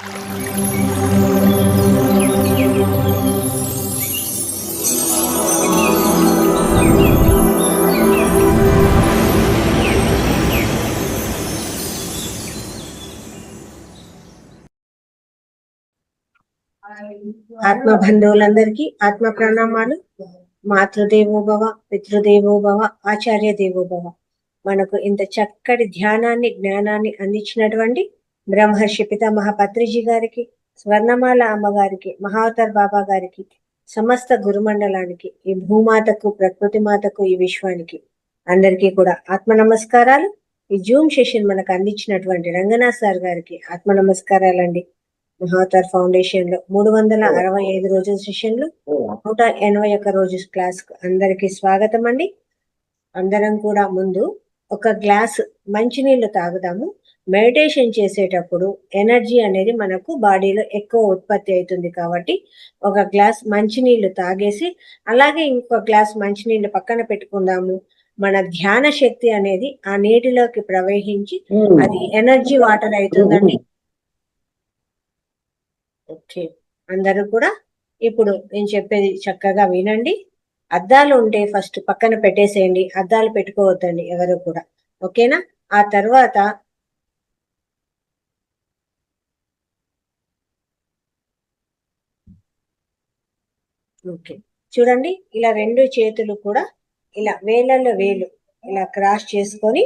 ఆత్మ బంధువులందరికీ ఆత్మ ప్రణామాలు. మాతృదేవోభవ, పితృదేవోభవ, ఆచార్య దేవోభవ. మనకు ఇంత చక్కటి ధ్యానాన్ని జ్ఞానాన్ని అందించినటువంటి బ్రహ్మర్షి పితామహ పత్రిజీ గారికి, స్వర్ణమాల అమ్మగారికి, మహావతార్ బాబా గారికి, సమస్త గురుమండలానికి, ఈ భూమాతకు, ప్రకృతి మాతకు, ఈ విశ్వానికి అందరికీ కూడా ఆత్మ నమస్కారాలు. ఈ జూమ్ సెషన్ మనకు అందించినటువంటి రంగనాథ్ సార్ గారికి ఆత్మ నమస్కారాలండి. మహావతార్ ఫౌండేషన్ లో 365 రోజుల సెషన్లు, 181 రోజు క్లాస్ అందరికి స్వాగతం అండి. అందరం కూడా ముందు ఒక గ్లాస్ మంచినీళ్లు తాగుదాము. మెడిటేషన్ చేసేటప్పుడు ఎనర్జీ అనేది మనకు బాడీలో ఎక్కువ ఉత్పత్తి అవుతుంది కాబట్టి ఒక గ్లాస్ మంచినీళ్లు తాగేసి అలాగే ఇంకో గ్లాస్ మంచినీళ్లు పక్కన పెట్టుకుందాము. మన ధ్యాన శక్తి అనేది ఆ నీటిలోకి ప్రవహించి అది ఎనర్జీ వాటర్ అవుతుందండి. ఓకే, అందరూ కూడా ఇప్పుడు నేను చెప్పేది చక్కగా వినండి. అద్దాలు ఉంటే ఫస్ట్ పక్కన పెట్టేసేయండి, అద్దాలు పెట్టుకోవద్దండి ఎవరు కూడా. ఓకేనా? ఆ తర్వాత ఓకే చూడండి, ఇలా రెండు చేతులు కూడా ఇలా వేళ్ళల్లో వేలు ఇలా క్రాస్ చేసుకొని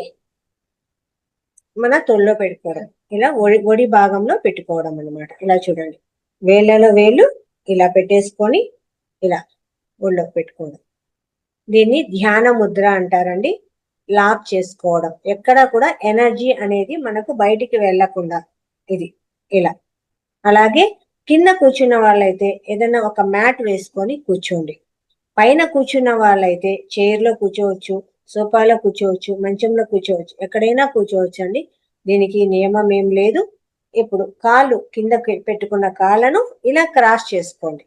మన తొల్లో పెట్టుకోవడం, ఇలా ఒడి భాగంలో పెట్టుకోవడం అనమాట. ఇలా చూడండి, వేళ్ళలో వేలు ఇలా పెట్టేసుకొని ఇలా ఒళ్ళో పెట్టుకోవడం. దీన్ని ధ్యాన ముద్ర అంటారండి. లాక్ చేసుకోవడం, ఎక్కడ కూడా ఎనర్జీ అనేది మనకు బయటికి వెళ్లకుండా ఇది ఇలా. అలాగే కింద కూర్చున్న వాళ్ళైతే ఏదైనా ఒక మ్యాట్ వేసుకొని కూర్చోండి. పైన కూర్చున్న వాళ్ళైతే చైర్లో కూర్చోవచ్చు, సోఫాలో కూర్చోవచ్చు, మంచంలో కూర్చోవచ్చు, ఎక్కడైనా కూర్చోవచ్చు అండి. దీనికి నియమం ఏం లేదు. ఇప్పుడు కాళ్ళు కింద పెట్టుకున్న కాళ్ళను ఇలా క్రాస్ చేసుకోండి.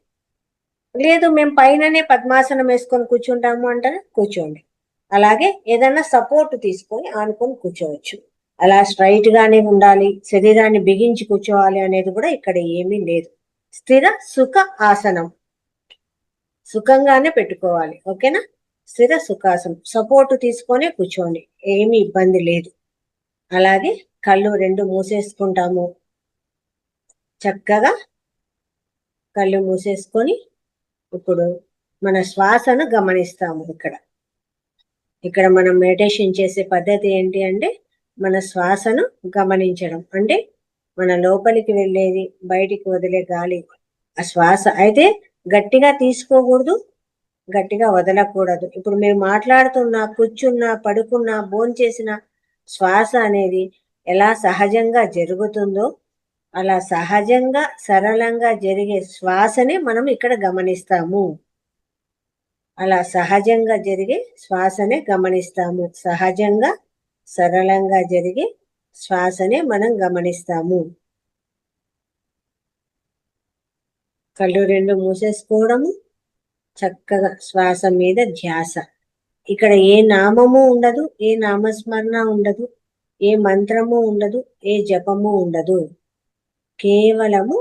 లేదు మేము పైననే పద్మాసనం వేసుకొని కూర్చుంటాము అంటారా, కూర్చోండి. అలాగే ఏదైనా సపోర్ట్ తీసుకొని ఆనుకొని కూర్చోవచ్చు. అలా స్ట్రైట్ గానే ఉండాలి, శరీరాన్ని బిగించి కూర్చోవాలి అనేది కూడా ఇక్కడ ఏమీ లేదు. స్థిర సుఖ ఆసనం, సుఖంగానే పెట్టుకోవాలి. ఓకేనా? స్థిర సుఖాసనం, సపోర్ట్ తీసుకొని కూర్చోండి, ఏమీ ఇబ్బంది లేదు. అలాగే కళ్ళు రెండు మూసేసుకుంటాము. చక్కగా కళ్ళు మూసేసుకొని ఇప్పుడు మన శ్వాసను గమనిస్తాము. ఇక్కడ మనం మెడిటేషన్ చేసే పద్ధతి ఏంటి అంటే మన శ్వాసను గమనించడం. అంటే మన లోపలికి వెళ్ళేది, బయటికి వదిలే గాలి, ఆ శ్వాస అయితే గట్టిగా తీసుకోకూడదు, గట్టిగా వదలకూడదు. ఇప్పుడు మేము మాట్లాడుతున్నా, కూర్చున్నా, పడుకున్నా, భోంచేసిన శ్వాస అనేది ఎలా సహజంగా జరుగుతుందో అలా సహజంగా సరళంగా జరిగే శ్వాసనే మనం ఇక్కడ గమనిస్తాము. అలా సహజంగా జరిగే శ్వాసనే గమనిస్తాము. సహజంగా సరళంగా జరిగే శ్వాసనే మనం గమనిస్తాము. కళ్ళు రెండు మూసేసుకోవడము, చక్కగా శ్వాస మీద ధ్యాస. ఇక్కడ ఏ నామము ఉండదు, ఏ నామస్మరణ ఉండదు, ఏ మంత్రము ఉండదు, ఏ జపము ఉండదు. కేవలము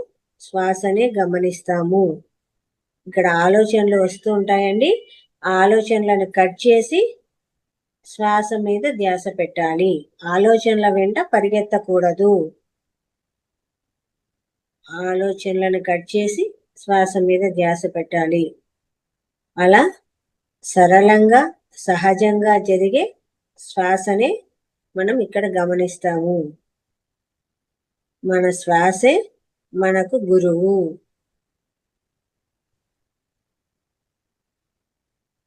శ్వాసనే గమనిస్తాము. ఇక్కడ ఆలోచనలు వస్తూ ఉంటాయండి, ఆ ఆలోచనలను కట్ చేసి శ్వాస మీద ధ్యాస పెట్టాలి. ఆలోచనల వెంట పరిగెత్తకూడదు. ఆలోచనలను కట్ చేసి శ్వాస మీద ధ్యాస పెట్టాలి. అలా సరళంగా సహజంగా జరిగే శ్వాసనే మనం ఇక్కడ గమనిస్తాము. మన శ్వాసే మనకు గురువు.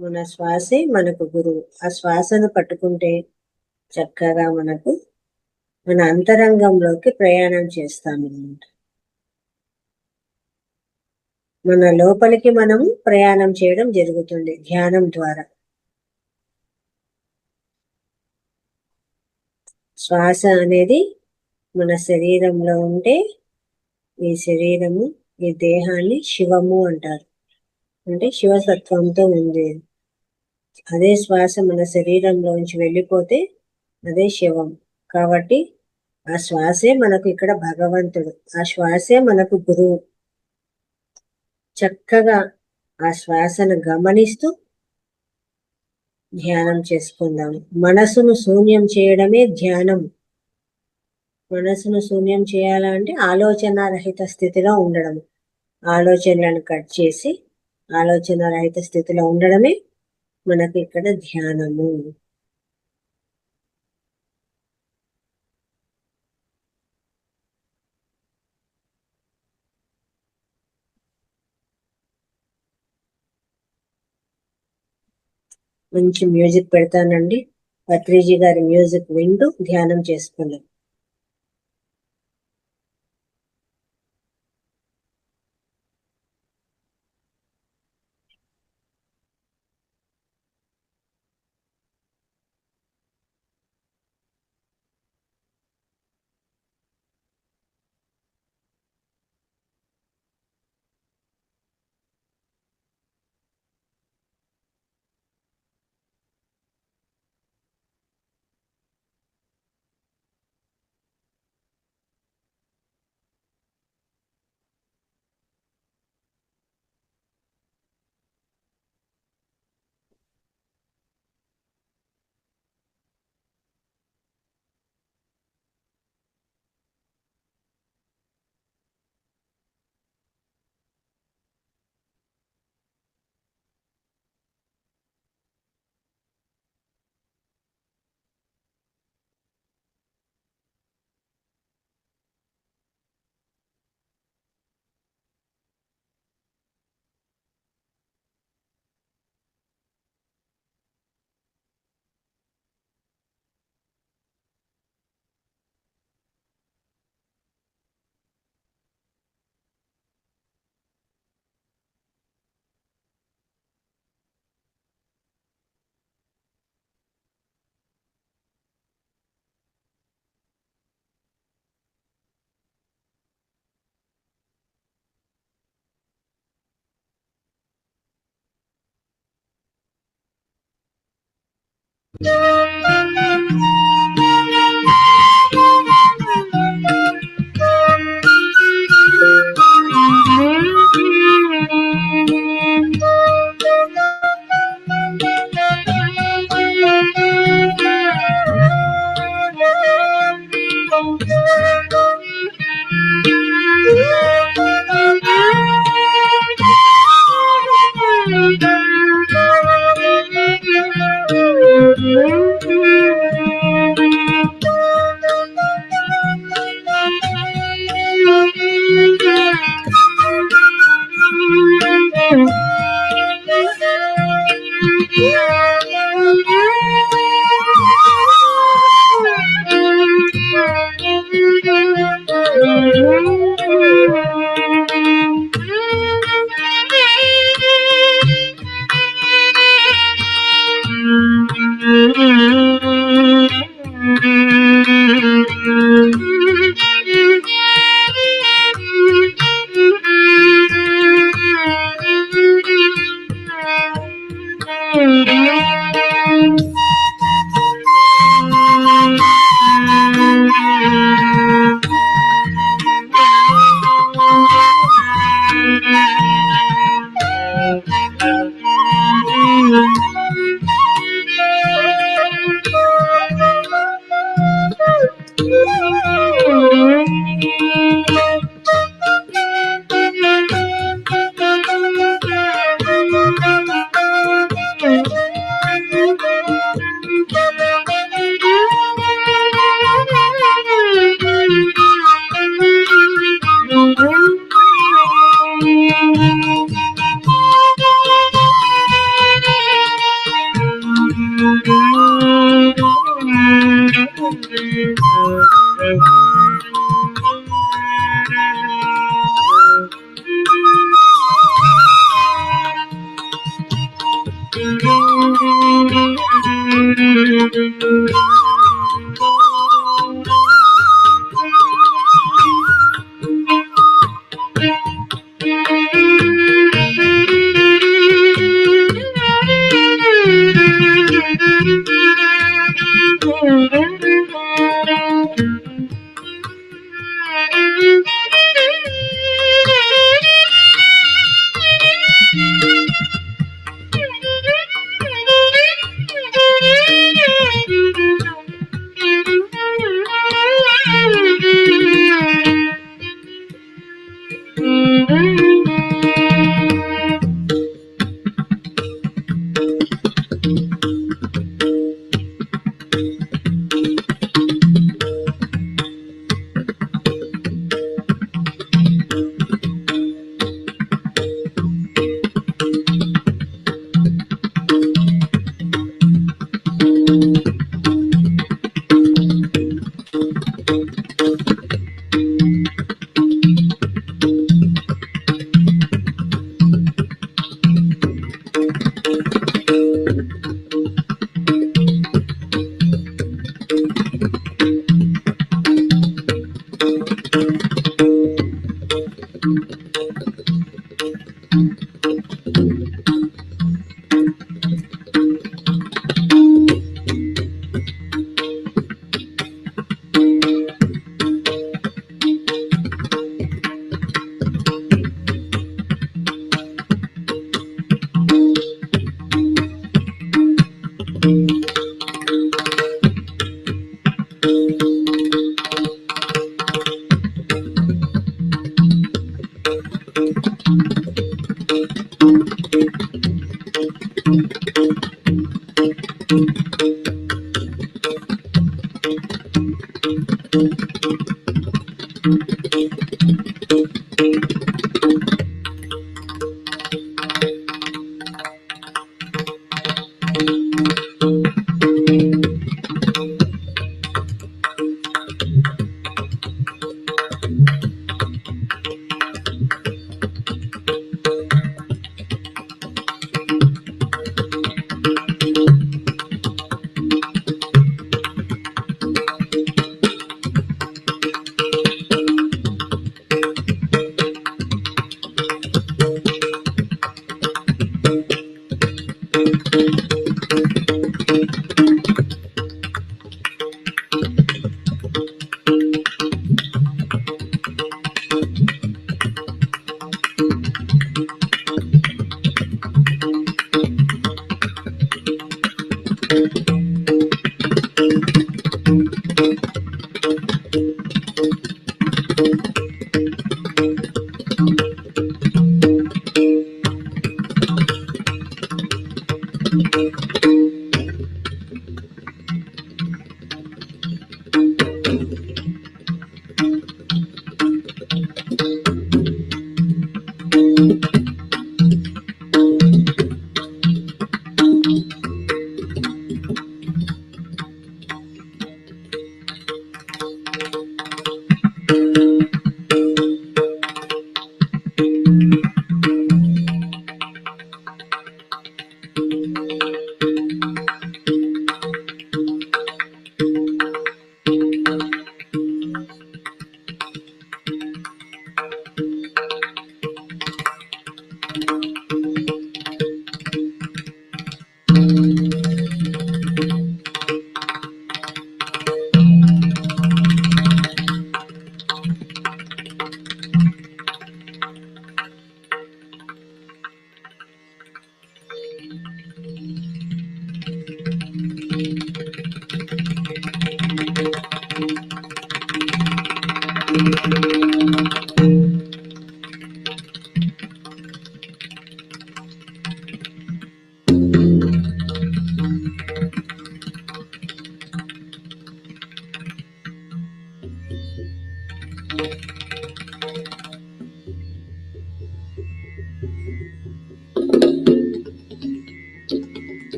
మన శ్వాసే మనకు గురువు. ఆ శ్వాసను పట్టుకుంటే చక్కగా మనకు మన అంతరంగంలోకి ప్రయాణం చేస్తాము అన్నమాట. మన లోపలికి మనము ప్రయాణం చేయడం జరుగుతుంది ధ్యానం ద్వారా. శ్వాస అనేది మన శరీరంలో ఉంటే ఈ శరీరము, ఈ దేహాన్ని శివము అంటారు. అంటే శివసత్వంతో ఉంది. అదే శ్వాస మన శరీరంలోంచి వెళ్ళిపోతే అదే శివం. కాబట్టి ఆ శ్వాసే మనకు ఇక్కడ భగవంతుడు, ఆ శ్వాసే మనకు గురువు. చక్కగా ఆ శ్వాసను గమనిస్తూ ధ్యానం చేసుకుందాం. మనసును శూన్యం చేయడమే ధ్యానం. మనసును శూన్యం చేయాలంటే ఆలోచన రహిత స్థితిలో ఉండడం. ఆలోచనలను కట్ చేసి ఆలోచన రహిత స్థితిలో ఉండడమే మనకి ఇక్కడ ధ్యానము. మంచి మ్యూజిక్ పెడతానండి. పత్రిజీ గారి మ్యూజిక్ వింటూ ధ్యానం చేసుకున్నాం.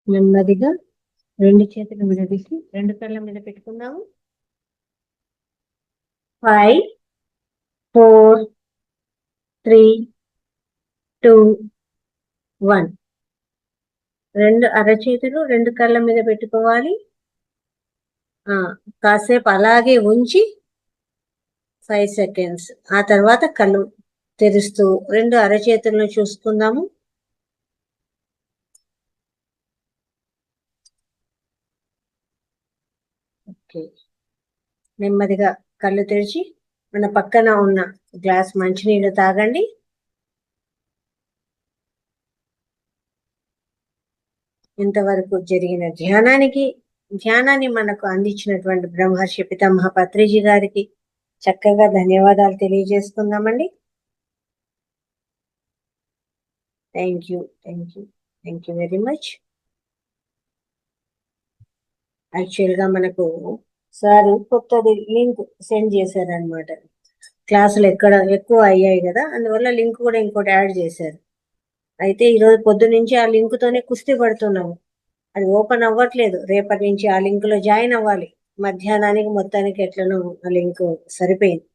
నెమ్మదిగా రెండు చేతులు విడదీసి రెండు కళ్ళ మీద పెట్టుకుందాము. 5 4 3 2 1. రెండు అరచేతులు రెండు కళ్ళ మీద పెట్టుకోవాలి. కాసేపు అలాగే ఉంచి 5 సెకండ్స్. ఆ తర్వాత కళ్ళు తెరుస్తూ రెండు అరచేతులను చూసుకుందాము. ఓకే, నెమ్మదిగా కళ్ళు తెరిచి మన పక్కన ఉన్న గ్లాస్ మంచినీళ్ళు తాగండి. ఇంతవరకు జరిగిన ధ్యానాన్ని మనకు అందించినటువంటి బ్రహ్మర్షి పితామహ పత్రిజీ గారికి చక్కగా ధన్యవాదాలు తెలియజేసుకుందామండి. Thank you very much. యాక్చువల్గా మనకు సార్ కొత్తది లింక్ సెండ్ చేశారనమాట. క్లాసులు ఎక్కువ అయ్యాయి కదా, అందువల్ల లింక్ కూడా ఇంకోటి యాడ్ చేశారు. అయితే ఈరోజు పొద్దు నుంచి ఆ లింక్తోనే కుస్తీ పడుతున్నాము. అది ఓపెన్ అవ్వట్లేదు. రేపటి నుంచి ఆ లింక్లో జాయిన్ అవ్వాలి. మధ్యాహ్నానికి మొత్తానికి ఎట్లనో ఆ లింక్ సరిపోయింది.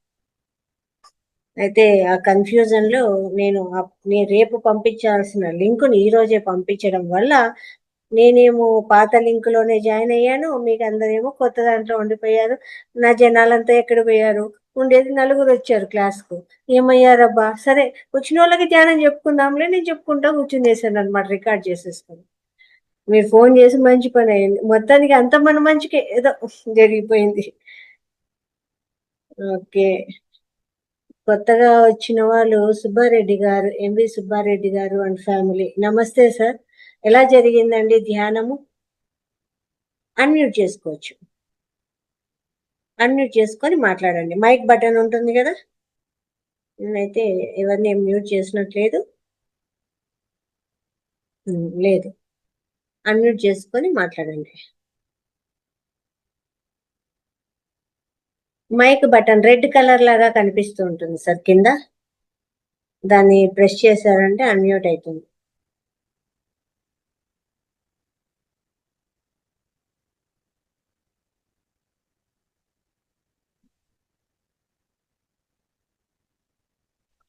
అయితే ఆ కన్ఫ్యూజన్లో నేను రేపు పంపించాల్సిన లింకుని ఈరోజే పంపించడం వల్ల నేనేమో పాత లింకులోనే జాయిన్ అయ్యాను. మీకు అందరేమో కొత్త దాంట్లో ఉండిపోయారు. నా జనాలంతా ఎక్కడ పోయారు? ఉండేది 4 వచ్చారు క్లాస్కు. ఏమయ్యారబ్బా? సరే, వచ్చిన వాళ్ళకి ధ్యానం చెప్పుకుందాంలే, నేను చెప్పుకుంటా కూర్చునేసాను అనమాట, రికార్డ్ చేసేసుకుని. మీరు ఫోన్ చేసి మంచి పని అయింది. మొత్తానికి అంత మన మంచికే ఏదో జరిగిపోయింది. ఓకే, కొత్తగా వచ్చిన వాళ్ళు సుబ్బారెడ్డి గారు, ఎంవి సుబ్బారెడ్డి గారు అండ్ ఫ్యామిలీ. నమస్తే సార్, ఎలా జరిగిందండి ధ్యానము? అన్మ్యూట్ చేసుకోవచ్చు, అన్మ్యూట్ చేసుకొని మాట్లాడండి. మైక్ బటన్ ఉంటుంది కదా, నేనైతే ఎవరిని మ్యూట్ చేసినట్లేదు. లేదు, అన్మ్యూట్ చేసుకొని మాట్లాడండి. మైక్ బటన్ రెడ్ కలర్ లాగా కనిపిస్తూ ఉంటుంది సార్ కింద, దాన్ని ప్రెస్ చేశారంటే అన్మ్యూట్ అవుతుంది.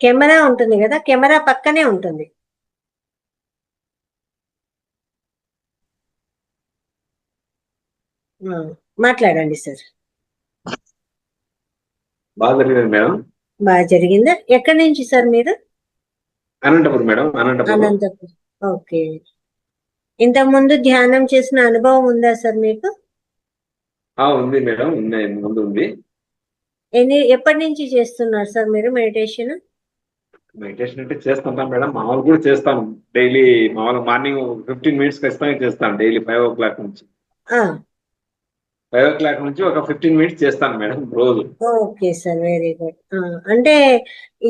కెమెరా ఉంటుంది కదా, కెమెరా పక్కనే ఉంటుంది. మాట్లాడండి సార్. బాగా జరిగింది మేడం. బాగా జరిగిందా? ఎక్కడి నుంచి సార్ మీరు? అనంతపురం మేడం. అనంతపురం. ఓకే, ఇంతకుముందు ధ్యానం చేసిన అనుభవం ఉందా సార్ మీకు? ఉంది మేడం, ముందు ఉంది. ఎప్పటి నుంచి చేస్తున్నారు సార్ మీరు మెడిటేషన్? మెడిటేషన్ అంటే చేస్తుంటాం మేడం, మామూలు కూడా చేస్తాను డైలీ. మామూలు మార్నింగ్ 15 మినిట్స్ ఖచ్చితంగా చేస్తాను డైలీ. 5 o'clock నుంచి 5 o'clock నుంచి ఒక 15 మినిట్స్ చేస్తాను మేడం రోజు. Okay sir, very good. అంటే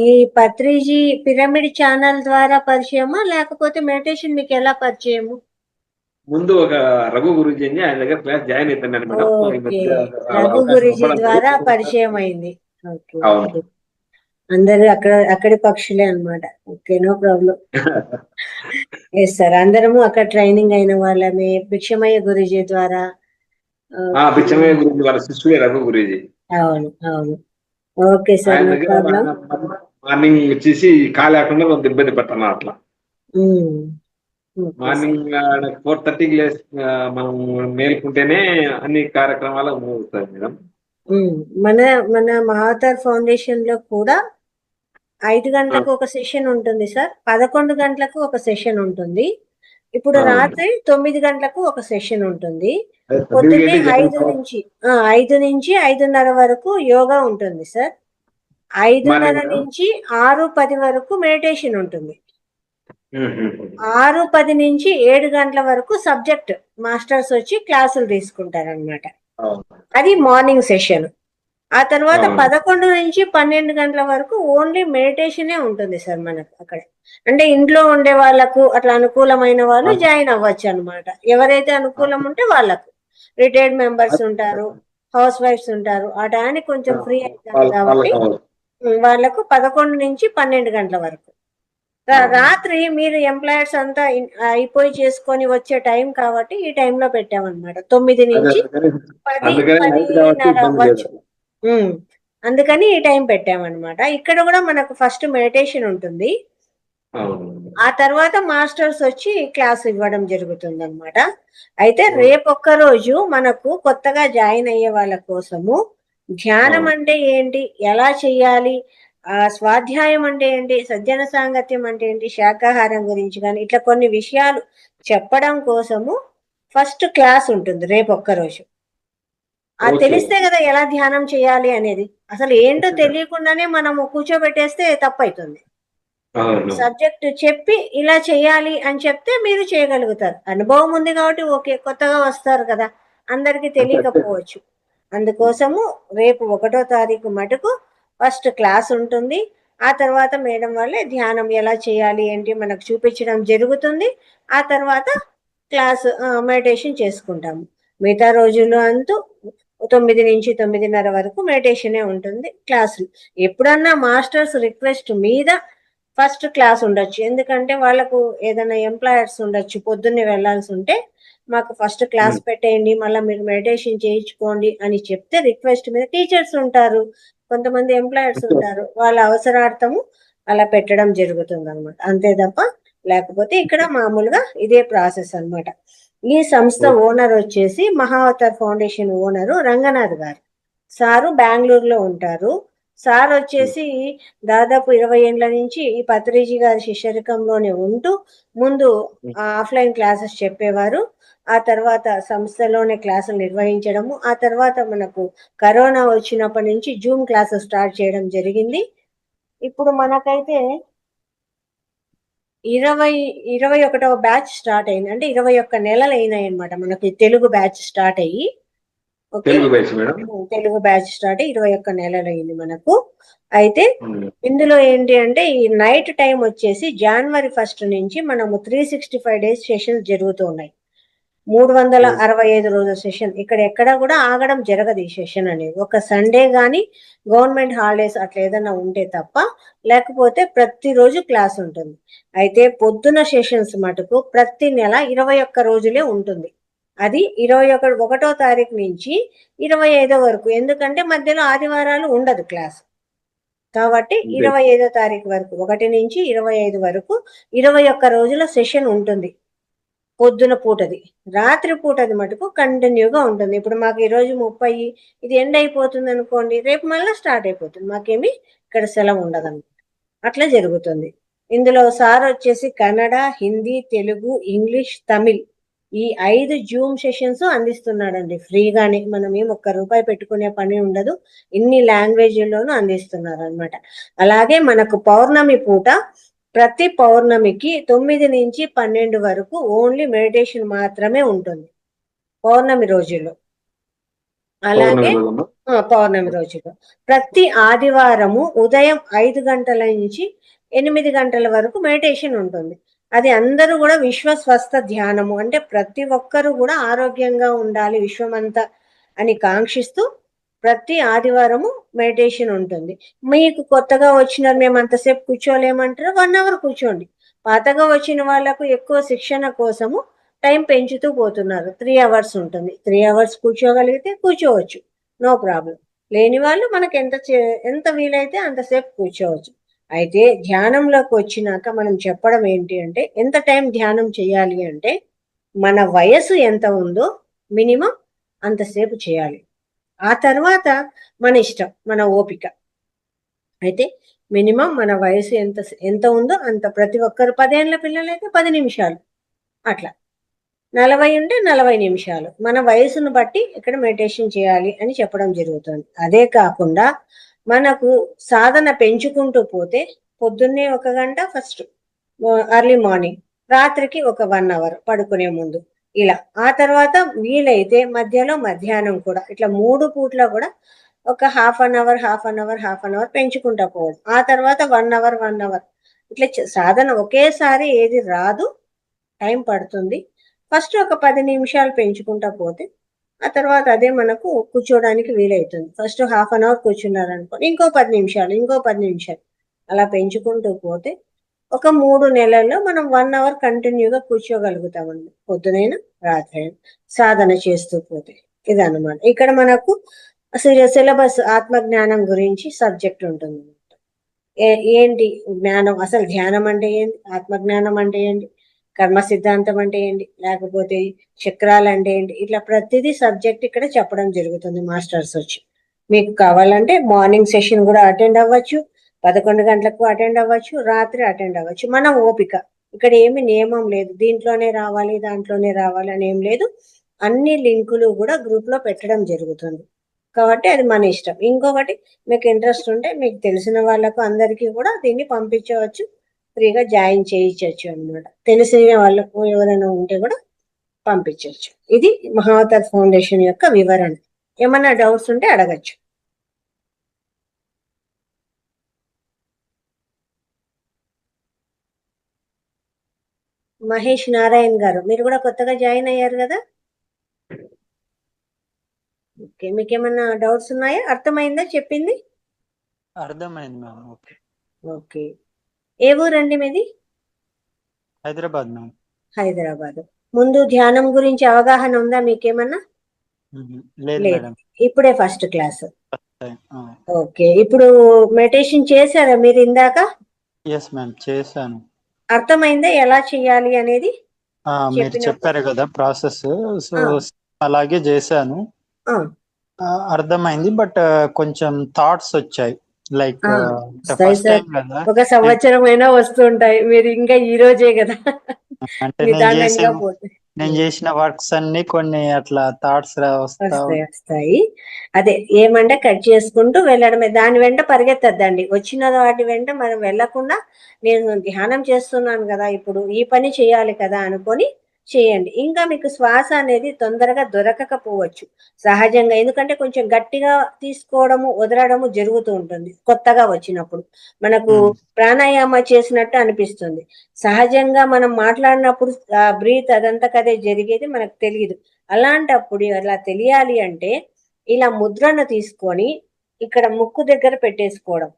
ఈ పత్రిజీ పిరమిడ్ ఛానల్ ద్వారా పరిచయమా, లేకపోతే మెడిటేషన్ మీకు ఎలా పరిచయము? ముందు ఒక రఘు గురుజీ అని ఆయన దగ్గర క్లాస్ జాయిన్ అవుతున్నాను మేడం. రఘు గురుజీ ద్వారా పరిచయం అయింది. అందరూ అక్కడి పక్షులే అన్నమాట. Okay, no problem. Yes sir, అందరము అక్కడ ట్రైనింగ్ అయిన వాళ్ళమే. భిక్షమయ్య గురుజీ ద్వారా. భిక్షమయ్య గురుజీ వాళ్ళ శిష్యులే రఘు గురుజీ. అవును. Okay sir, no problem. Morning వచ్చేసి కాలేకుండా కొంత ఇబ్బంది పడతాను అట్లా. మార్నింగ్ 4:30కి మనం మేల్కుంటేనే అన్ని కార్యక్రమాలు అవుతాయి మేడం. మన మహావతార్ ఫౌండేషన్ లో కూడా 5 గంటలకు ఒక సెషన్ ఉంటుంది సార్, 11 గంటలకు ఒక సెషన్ ఉంటుంది, ఇప్పుడు రాత్రి 9 గంటలకు ఒక సెషన్ ఉంటుంది, పొద్దున్నే 5 నుంచి 5:30 వరకు యోగా ఉంటుంది సార్, 5:30 నుంచి 6:10 వరకు మెడిటేషన్ ఉంటుంది, 6:10 నుంచి 7 గంటల వరకు సబ్జెక్ట్ మాస్టర్స్ వచ్చి క్లాసులు తీసుకుంటారనమాట. అది మార్నింగ్ సెషన్. ఆ తర్వాత 11 నుంచి 12 గంటల వరకు ఓన్లీ మెడిటేషనే ఉంటుంది సార్ మనకు అక్కడ. అంటే ఇంట్లో ఉండే వాళ్ళకు అట్లా అనుకూలమైన వాళ్ళు జాయిన్ అవ్వచ్చు అనమాట. ఎవరైతే అనుకూలం ఉంటే వాళ్ళకు. రిటైర్డ్ మెంబర్స్ ఉంటారు, హౌస్ వైఫ్స్ ఉంటారు, ఆ టైంకి కొంచెం ఫ్రీ అవుతారు కాబట్టి వాళ్ళకు 11 నుంచి 12 గంటల వరకు. రాత్రి మీరు ఎంప్లాయర్స్ అంతా అయిపోయి చేసుకొని వచ్చే టైం కాబట్టి ఈ టైంలో పెట్టామన్నమాట. 9 నుంచి 10:30 అవ్వచ్చు. అందుకని ఈ టైం పెట్టామన్నమాట. ఇక్కడ కూడా మనకు ఫస్ట్ మెడిటేషన్ ఉంటుంది, ఆ తర్వాత మాస్టర్స్ వచ్చి క్లాస్ ఇవ్వడం జరుగుతుంది అనమాట. అయితే రేపొక్క రోజు మనకు కొత్తగా జాయిన్ అయ్యే వాళ్ళ కోసము ధ్యానం అంటే ఏంటి, ఎలా చెయ్యాలి, స్వాధ్యాయం అంటే ఏంటి, సజ్జన సాంగత్యం అంటే ఏంటి, శాకాహారం గురించి కానీ ఇట్లా కొన్ని విషయాలు చెప్పడం కోసము ఫస్ట్ క్లాస్ ఉంటుంది రేపొక్క రోజు. తెలిస్తే కదా ఎలా ధ్యానం చేయాలి అనేది. అసలు ఏంటో తెలియకుండానే మనము కూర్చోబెట్టేస్తే తప్పైతుంది. సబ్జెక్ట్ చెప్పి ఇలా చేయాలి అని చెప్తే మీరు చేయగలుగుతారు. అనుభవం ఉంది కాబట్టి ఓకే, కొత్తగా వస్తారు కదా, అందరికి తెలియకపోవచ్చు. అందుకోసము రేపు 1వ తారీఖు మటుకు ఫస్ట్ క్లాస్ ఉంటుంది. ఆ తర్వాత మేడం వాళ్ళే ధ్యానం ఎలా చేయాలి ఏంటి మనకు చూపించడం జరుగుతుంది. ఆ తర్వాత క్లాస్ మెడిటేషన్ చేసుకుంటాము. మిగతా రోజుల్లో అంటూ 9 నుంచి 9:30 వరకు మెడిటేషనే ఉంటుంది. క్లాసులు ఎప్పుడన్నా మాస్టర్స్ రిక్వెస్ట్ మీద ఫస్ట్ క్లాస్ ఉండొచ్చు, ఎందుకంటే వాళ్ళకు ఏదైనా ఎంప్లాయర్స్ ఉండొచ్చు, పొద్దున్నే వెళ్లాల్సి ఉంటే మాకు ఫస్ట్ క్లాస్ పెట్టేయండి, మళ్ళీ మీరు మెడిటేషన్ చేయించుకోండి అని చెప్తే రిక్వెస్ట్ మీద టీచర్స్ ఉంటారు, కొంతమంది ఎంప్లాయర్స్ ఉంటారు, వాళ్ళ అవసరార్థము అలా పెట్టడం జరుగుతుంది అనమాట. అంతే తప్ప లేకపోతే ఇక్కడ మామూలుగా ఇదే ప్రాసెస్ అనమాట. ఈ సంస్థ ఓనర్ వచ్చేసి మహావతార్ ఫౌండేషన్ ఓనరు రంగనాథ్ గారు. సారు బెంగళూరులో ఉంటారు. సార్ వచ్చేసి దాదాపు 20 ఏళ్ల నుంచి ఈ పత్రిజీ గారి శిష్యరికంలోనే ఉంటూ ముందు ఆఫ్లైన్ క్లాసెస్ చెప్పేవారు. ఆ తర్వాత సంస్థలోనే క్లాసులు నిర్వహించడము, ఆ తర్వాత మనకు కరోనా వచ్చినప్పటి నుంచి జూమ్ క్లాసెస్ స్టార్ట్ చేయడం జరిగింది. ఇప్పుడు మనకైతే 21వ బ్యాచ్ స్టార్ట్ అయింది, అంటే 21 నెలలు అయినాయి అనమాట మనకి తెలుగు బ్యాచ్ స్టార్ట్ అయ్యి. తెలుగు బ్యాచ్ స్టార్ట్ 21 నెలలు అయింది మనకు. అయితే ఇందులో ఏంటి అంటే ఈ నైట్ టైం వచ్చేసి జనవరి 1 నుంచి మనము 365 డేస్ సెషన్స్ జరుగుతూ ఉన్నాయి. 365 రోజుల సెషన్. ఇక్కడ ఎక్కడ కూడా ఆగడం జరగదు ఈ సెషన్ అనేది. ఒక సండే గానీ గవర్నమెంట్ హాలిడేస్ అట్లా ఏదైనా ఉంటే తప్ప, లేకపోతే ప్రతిరోజు క్లాస్ ఉంటుంది. అయితే పొద్దున సెషన్స్ మటుకు ప్రతి నెల 21 రోజులే ఉంటుంది. అది 1వ తారీఖు నుంచి 25 వరకు, ఎందుకంటే మధ్యలో ఆదివారాలు ఉండదు క్లాస్ కాబట్టి 25వ తారీఖు వరకు, 1 నుంచి 25 వరకు 21 రోజుల సెషన్ ఉంటుంది. పొద్దున పూటది, రాత్రి పూటది మటుకు కంటిన్యూగా ఉంటుంది. ఇప్పుడు మాకు ఈరోజు 30 ఇది ఎండ్ అయిపోతుంది అనుకోండి, రేపు మళ్ళీ స్టార్ట్ అయిపోతుంది, మాకేమి ఇక్కడ సెలవు ఉండదన్నమాట. అట్లా జరుగుతుంది. ఇందులో సార్ వచ్చేసి కన్నడ, హిందీ, తెలుగు, ఇంగ్లీష్, తమిళ్ ఈ 5 జూమ్ సెషన్స్ అందిస్తున్నాడండి ఫ్రీగానే. మనం ఏం ₹1 పెట్టుకునే పని ఉండదు, ఇన్ని లాంగ్వేజ్లోనూ అందిస్తున్నారు అనమాట. అలాగే మనకు పౌర్ణమి పూట ప్రతి పౌర్ణమికి 9 నుంచి 12 వరకు ఓన్లీ మెడిటేషన్ మాత్రమే ఉంటుంది పౌర్ణమి రోజుల్లో. అలాగే పౌర్ణమి రోజుల్లో ప్రతి ఆదివారము ఉదయం 5 గంటల నుంచి 8 గంటల వరకు మెడిటేషన్ ఉంటుంది. అది అందరూ కూడా విశ్వ స్వస్థ ధ్యానము, అంటే ప్రతి ఒక్కరూ కూడా ఆరోగ్యంగా ఉండాలి విశ్వమంతా అని కాంక్షిస్తూ ప్రతి ఆదివారము మెడిటేషన్ ఉంటుంది. మీకు కొత్తగా వచ్చిన మేము అంతసేపు కూర్చోలేమంటారు, 1 అవర్ కూర్చోండి. పాతగా వచ్చిన వాళ్ళకు ఎక్కువ శిక్షణ కోసము టైం పెంచుతూ పోతున్నారు, 3 అవర్స్ ఉంటుంది. 3 అవర్స్ కూర్చోగలిగితే కూర్చోవచ్చు, నో ప్రాబ్లం. లేని వాళ్ళు మనకు ఎంత వీలైతే అంతసేపు కూర్చోవచ్చు. అయితే ధ్యానంలోకి వచ్చినాక మనం చెప్పడం ఏంటి అంటే, ఎంత టైం ధ్యానం చేయాలి అంటే మన వయసు ఎంత ఉందో మినిమం అంతసేపు చేయాలి. ఆ తర్వాత మన ఇష్టం, మన ఓపిక. అయితే మినిమం మన వయసు ఎంత ఎంత ఉందో అంత, ప్రతి ఒక్కరు 10 ఏళ్ల పిల్లలైతే 10 నిమిషాలు, అట్లా 40 ఉంటే 40 నిమిషాలు, మన వయసును బట్టి ఇక్కడ మెడిటేషన్ చేయాలి అని చెప్పడం జరుగుతుంది. అదే కాకుండా మనకు సాధన పెంచుకుంటూ పోతే పొద్దున్నే 1 గంట ఫస్ట్ ఎర్లీ మార్నింగ్, రాత్రికి ఒక 1 అవర్ పడుకునే ముందు, ఇలా ఆ తర్వాత వీలైతే మధ్యలో మధ్యాహ్నం కూడా, ఇట్లా 3 పూట్ల కూడా ఒక హాఫ్ అన్ అవర్ పెంచుకుంటా పోవడం. ఆ తర్వాత 1 అవర్ ఇట్లా సాధన ఒకేసారి ఏది రాదు, టైం పడుతుంది. ఫస్ట్ ఒక 10 నిమిషాలు పెంచుకుంటా పోతే ఆ తర్వాత అదే మనకు కూర్చోడానికి వీలవుతుంది. ఫస్ట్ హాఫ్ అన్ అవర్ కూర్చున్నారనుకో, ఇంకో 10 నిమిషాలు, ఇంకో 10 నిమిషాలు, అలా పెంచుకుంటూ పోతే ఒక 3 నెలల్లో మనం 1 అవర్ కంటిన్యూగా కూర్చోగలుగుతామండి, పొద్దునైనా రాత్రైనా సాధన చేస్తూ పోతే. ఇదన్నమాట. ఇక్కడ మనకు అసలు సిలబస్ ఆత్మజ్ఞానం గురించి సబ్జెక్ట్ ఉంటుంది. ఏంటి జ్ఞానం, అసలు ధ్యానం అంటే ఏంటి, ఆత్మజ్ఞానం అంటే ఏంటి, కర్మ సిద్ధాంతం అంటే ఏంటి, లేకపోతే చక్రాలు అంటే ఏంటి, ఇట్లా ప్రతిదీ సబ్జెక్ట్ ఇక్కడ చెప్పడం జరుగుతుంది మాస్టర్స్ వచ్చి. మీకు కావాలంటే మార్నింగ్ సెషన్ కూడా అటెండ్ అవ్వచ్చు, 11 గంటలకు అటెండ్ అవ్వచ్చు, రాత్రి అటెండ్ అవ్వచ్చు, మన ఓపిక. ఇక్కడ ఏమి నియమం లేదు, దీంట్లోనే రావాలి దాంట్లోనే రావాలి అని ఏం లేదు. అన్ని లింకులు కూడా గ్రూప్ లో పెట్టడం జరుగుతుంది, కాబట్టి అది మన ఇష్టం. ఇంకొకటి, మీకు ఇంట్రెస్ట్ ఉంటే మీకు తెలిసిన వాళ్ళకు అందరికీ కూడా దీన్ని పంపించవచ్చు, ఫ్రీగా జాయిన్ చేయించవచ్చు అన్నమాట. తెలిసిన వాళ్ళకు ఎవరైనా ఉంటే కూడా పంపించవచ్చు. ఇది మహావతార్ ఫౌండేషన్ యొక్క వివరణ. ఏమన్నా డౌట్స్ ఉంటే అడగచ్చు. మహేష్ నారాయణ్ గారు, మీరు కూడా కొత్తగా జాయిన్ అయ్యారు కదా. ఓకే, మీకేమన్నా డౌట్స్ ఉన్నాయా? అర్థమైందా చెప్పింది? అర్థమైంది మ్యామ్. ఓకే. ఓకే, ఏ ఊరండి మీది? హైదరాబాద్ మ్యామ్. హైదరాబాద్. ముందు ధ్యానం గురించి అవగాహన ఉందా మీకేమన్నా? లేదు లేదు, మేడం. ఇప్పుడే ఫస్ట్ క్లాస్. ఆ, ఓకే, ఇప్పుడు మెడిటేషన్ చేశారా మీరు ఇందాక? ఎస్ మ్యామ్, చేశాను. అర్థమైందా ఎలా చేయాలి అనేది? మీరు చెప్పినప్పుడు చెప్పారు కదా ప్రాసెస్, సో ఆ, అలాగే చేశాను. ఆ, అర్థమైంది, బట్ కొంచెం థాట్స్ వచ్చాయి. లైక్ ఆ, వస్తాయి ఫస్ట్ సార్, టైం కదా. ఒక సంవత్సరం అయినా వస్తుంటాయి, మీరు ఇంకా ఈ రోజే కదా అంటే నిదానంగా పోతే నేను చేసిన వర్క్స్ అన్ని కొన్ని అట్లా థాట్స్ వస్తా వస్తాయి. అదే ఏమంటే కట్ చేసుకుంటూ వెళ్ళడమే, దాని వెంట పరిగెత్తద్దండి. వచ్చిన వాటి వెంట మనం వెళ్ళకుండా, నేను ధ్యానం చేస్తున్నాను కదా, ఇప్పుడు ఈ పని చేయాలి కదా అనుకొని చేయండి. ఇంకా మీకు శ్వాస అనేది తొందరగా దొరకకపోవచ్చు సహజంగా, ఎందుకంటే కొంచెం గట్టిగా తీసుకోవడము వదలడము జరుగుతూ ఉంటుంది కొత్తగా వచ్చినప్పుడు. మనకు ప్రాణాయామ చేసినట్టు అనిపిస్తుంది. సహజంగా మనం మాట్లాడినప్పుడు బ్రీత్ అదంతకదే జరిగేది మనకు తెలియదు. అలాంటప్పుడు అలా తెలియాలి అంటే ఇలా ముద్రను తీసుకొని ఇక్కడ ముక్కు దగ్గర పెట్టేసుకోవడం.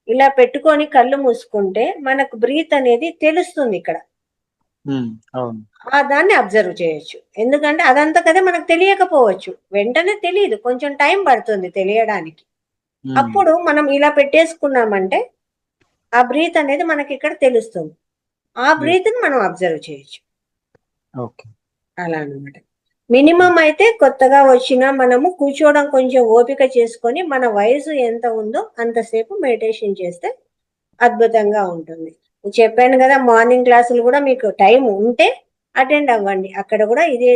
ఇలా పెట్టుకొని కళ్ళు మూసుకుంటే మనకు బ్రీత్ అనేది తెలుస్తుంది ఇక్కడ. దాన్ని అబ్జర్వ్ చేయొచ్చు. ఎందుకంటే అదంతా కదా మనకు తెలియకపోవచ్చు, వెంటనే తెలియదు, కొంచెం టైం పడుతుంది తెలియడానికి. అప్పుడు మనం ఇలా పెట్టేసుకున్నామంటే ఆ బ్రీత్ అనేది మనకి ఇక్కడ తెలుస్తుంది. ఆ బ్రీత్ ని మనం అబ్జర్వ్ చేయొచ్చు. అలా అనమాట. మినిమం అయితే కొత్తగా వచ్చినా మనము కూర్చోవడం కొంచెం ఓపిక చేసుకొని మన వయసు ఎంత ఉందో అంతసేపు మెడిటేషన్ చేస్తే అద్భుతంగా ఉంటుంది. చెప్పాను కదా, మార్నింగ్ క్లాసులు కూడా మీకు టైం ఉంటే అటెండ్ అవ్వండి. అక్కడ కూడా ఇదే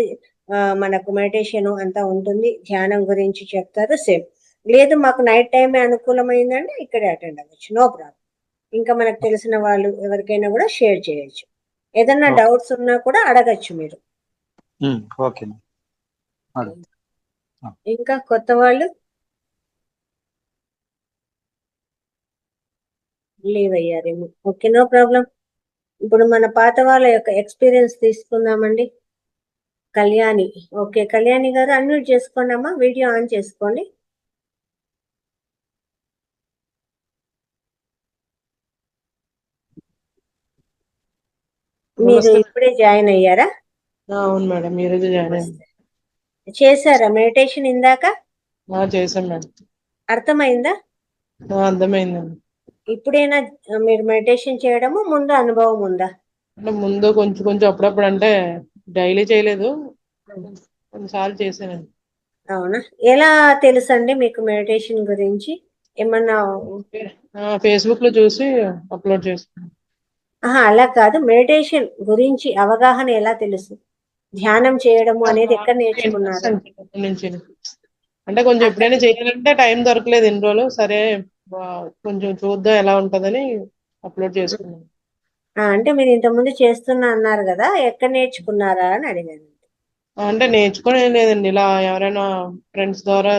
మనకు మెడిటేషన్ అంతా ఉంటుంది, ధ్యానం గురించి చెప్తారు సేమ్. లేదు మాకు నైట్ టైమే అనుకూలమైందంటే ఇక్కడే అటెండ్ అవ్వచ్చు, నో ప్రాబ్లం. ఇంకా మనకు తెలిసిన వాళ్ళు ఎవరికైనా కూడా షేర్ చేయొచ్చు. ఏదన్నా డౌట్స్ ఉన్నా కూడా అడగచ్చు మీరు. ఓకే. ఇంకా కొత్త వాళ్ళు లీవ్ అయ్యారేమో. Okay, no problem. ఇప్పుడు మన పాత వాళ్ళ యొక్క ఎక్స్పీరియన్స్ తీసుకుందామండి. కళ్యాణి. ఓకే, కళ్యాణి గారు అన్మ్యూట్ చేసుకోండి అమ్మా, వీడియో ఆన్ చేసుకోండి. మీరు ఇప్పుడే జాయిన్ అయ్యారా? అవును మేడం, ఈ రోజు జాయిన్ అయ్యాను. చేశారా మెడిటేషన్ ఇందాక? చేశాను మేడం. అర్థమైందా? అర్థమైందండి. ఇప్పుడైనా మీరు మెడిటేషన్ చేయడము ముందు అనుభవం ఉందా? అంటే ముందు కొంచెం కొంచెం అప్పుడప్పుడు, అంటే డైలీ చేయలేదు, కొన్నిసార్లు చేశానండి. అవునా? ఎలా తెలుసండి మీకు మెడిటేషన్ గురించి? ఏమన్నా ఫేస్బుక్ లో చూసి అప్లోడ్ చేస్తాను. అలా కాదు, మెడిటేషన్ గురించి అవగాహన ఎలా తెలుసు? ధ్యానం చేయడము అనేది ఎక్కడ నేర్చుకున్నారు? నుంచి అంటే కొంచెం ఎప్పుడైనా చేయాలంటే టైం దొరకలేదు ఇన్ని రోజులు. సరే కొంచెం చూద్దాం ఎలా ఉంటదని అప్లోడ్ చేసుకున్నాను. అంటే మీరు ఇంతకుముందు చేస్తున్నా అన్నారు కదా, ఎక్కడ నేర్చుకున్నారా అని అడిగాను. అంటే నేర్చుకోవడం ఏం లేదండి, ఇలా ఎవరైనా ఫ్రెండ్స్ ద్వారా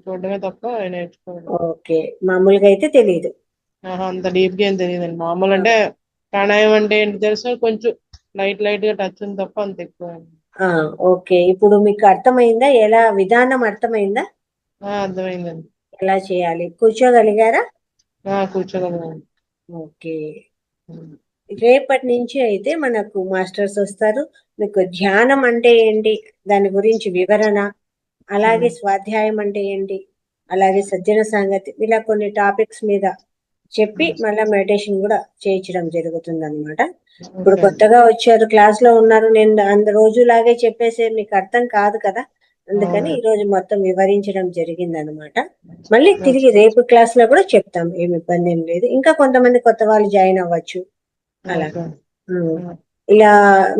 చూడడమే తప్ప నేర్చుకోవడం. ఓకే, మామూలుగా అయితే తెలియదు. అంత డీప్ గా ఏం తెలియదండి. మామూలు అంటే ప్రాణాయామం అంటే ఏంటి తెలుసు, కొంచెం లైట్ గా టచ్ ఉంది తప్ప అంత ఎక్కువ. ఓకే, ఇప్పుడు మీకు అర్థమైందా? ఎలా విధానం అర్థమైందా? అర్థమైందండి. ఎలా చేయాలి? కూర్చోగలిగారా? కూర్చోగలను. ఓకే, రేపటి నుంచి అయితే మనకు మాస్టర్స్ వస్తారు. మీకు ధ్యానం అంటే ఏంటి, దాని గురించి వివరణ, అలాగే స్వాధ్యాయం అంటే ఏంటి, అలాగే సజ్జన సంగతి, ఇలా కొన్ని టాపిక్స్ మీద చెప్పి మళ్ళీ మెడిటేషన్ కూడా చేయించడం జరుగుతుంది అనమాట. ఇప్పుడు కొత్తగా వచ్చారు, క్లాస్ లో ఉన్నారు, నేను రోజులాగే చెప్పేసి మీకు అర్థం కాదు కదా, అందుకని ఈ రోజు మొత్తం వివరించడం జరిగింది అనమాట. మళ్ళీ తిరిగి రేపు క్లాస్ లో కూడా చెప్తాం, ఏమి ఇబ్బంది ఏం లేదు. ఇంకా కొంతమంది కొత్త వాళ్ళు జాయిన్ అవ్వచ్చు అలా. ఇలా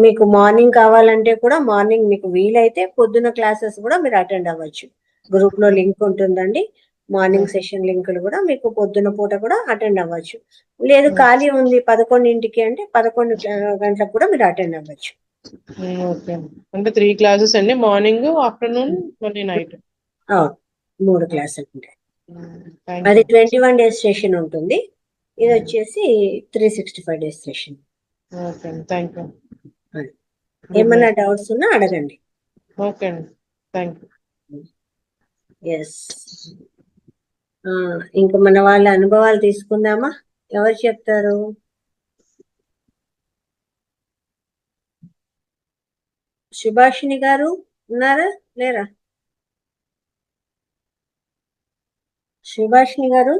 మీకు మార్నింగ్ కావాలంటే కూడా మార్నింగ్ మీకు వీలైతే పొద్దున క్లాసెస్ కూడా మీరు అటెండ్ అవ్వచ్చు. గ్రూప్ లో లింక్ ఉంటుందండి, మార్నింగ్ సెషన్ లింకులు కూడా మీకు పొద్దున పూట కూడా అటెండ్ అవ్వచ్చు. లేదు ఖాళీ ఉంది 11ంటికి అంటే 11 గంటలకు కూడా మీరు అటెండ్ అవ్వచ్చు. ఓకే, అంటే 3 క్లాసెస్ అండి, మార్నింగ్, ఆఫ్టర్నూన్, మళ్ళీ నైట్. 3 క్లాసులు ఉంటాయి. అది 21 days సెషన్ ఉంటుంది, ఇది వచ్చేసి 365 days సెషన్. ఓకే అండి, థ్యాంక్ యూ. ఏమన్నా డౌట్స్ ఉన్నా అడగండి. ఓకే అండి, థ్యాంక్ యూ. ఎస్, ఇంకా మన వాళ్ళ అనుభవాలు తీసుకుందామా? ఎవరు చెప్తారు? సుభాషిణి గారు ఉన్నారా లేరా? సుభాషిణి గారు,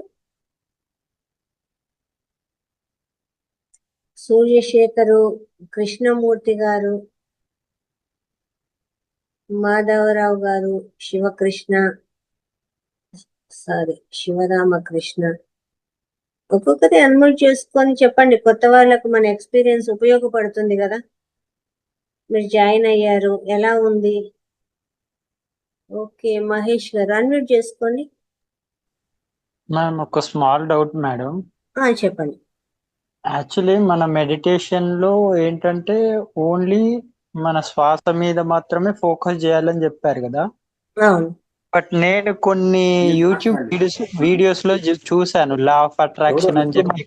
సూర్యశేఖరు, కృష్ణమూర్తి గారు, మాధవరావు గారు, శివకృష్ణ, శివరామకృష్ణ, ఒక్కొక్కటి అన్మ్యూట్ చేసుకొని చెప్పండి. కొత్త వాళ్ళకు మన ఎక్స్పీరియన్స్ ఉపయోగపడుతుంది కదా. మీరు జాయిన్ అయ్యారు, ఎలా ఉంది? ఓకే, మహేష్ గారు అన్మ్యూట్ చేసుకోండి. మ్యామ్, ఒక స్మాల్ డౌట్ మేడం. చెప్పండి. యాక్చువల్లీ మన మెడిటేషన్ లో ఏంటంటే ఓన్లీ మన శ్వాస మీద మాత్రమే ఫోకస్ చేయాలని చెప్పారు కదా. అవును. బట్ నేను కొన్ని యూట్యూబ్ వీడియోస్ లో చూసాను, లా ఆఫ్ అట్రాక్షన్ అని చెప్పి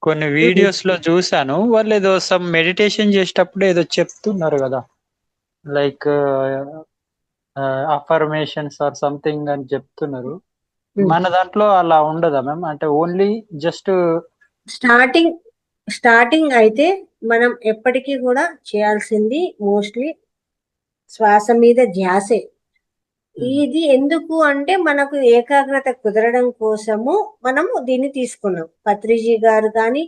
కొన్ని వీడియోస్ లో చూసాను. వాళ్ళు ఏదో సమ్ మెడిటేషన్ చేసేటప్పుడు ఏదో చెప్తున్నారు కదా, లైక్ అఫర్మేషన్స్ ఆర్ సంథింగ్ అని చెప్తున్నారు. మన దాంట్లో అలా ఉండదా మ్యామ్? అంటే ఓన్లీ జస్ట్ స్టార్టింగ్ అయితే మనం ఎప్పటికీ కూడా చేయాల్సింది మోస్ట్లీ శ్వాస మీద ధ్యాసే. ఇది ఎందుకు అంటే మనకు ఏకాగ్రత కుదరడం కోసము మనము దీన్ని తీసుకున్నాం. పత్రిజీ గారు కానీ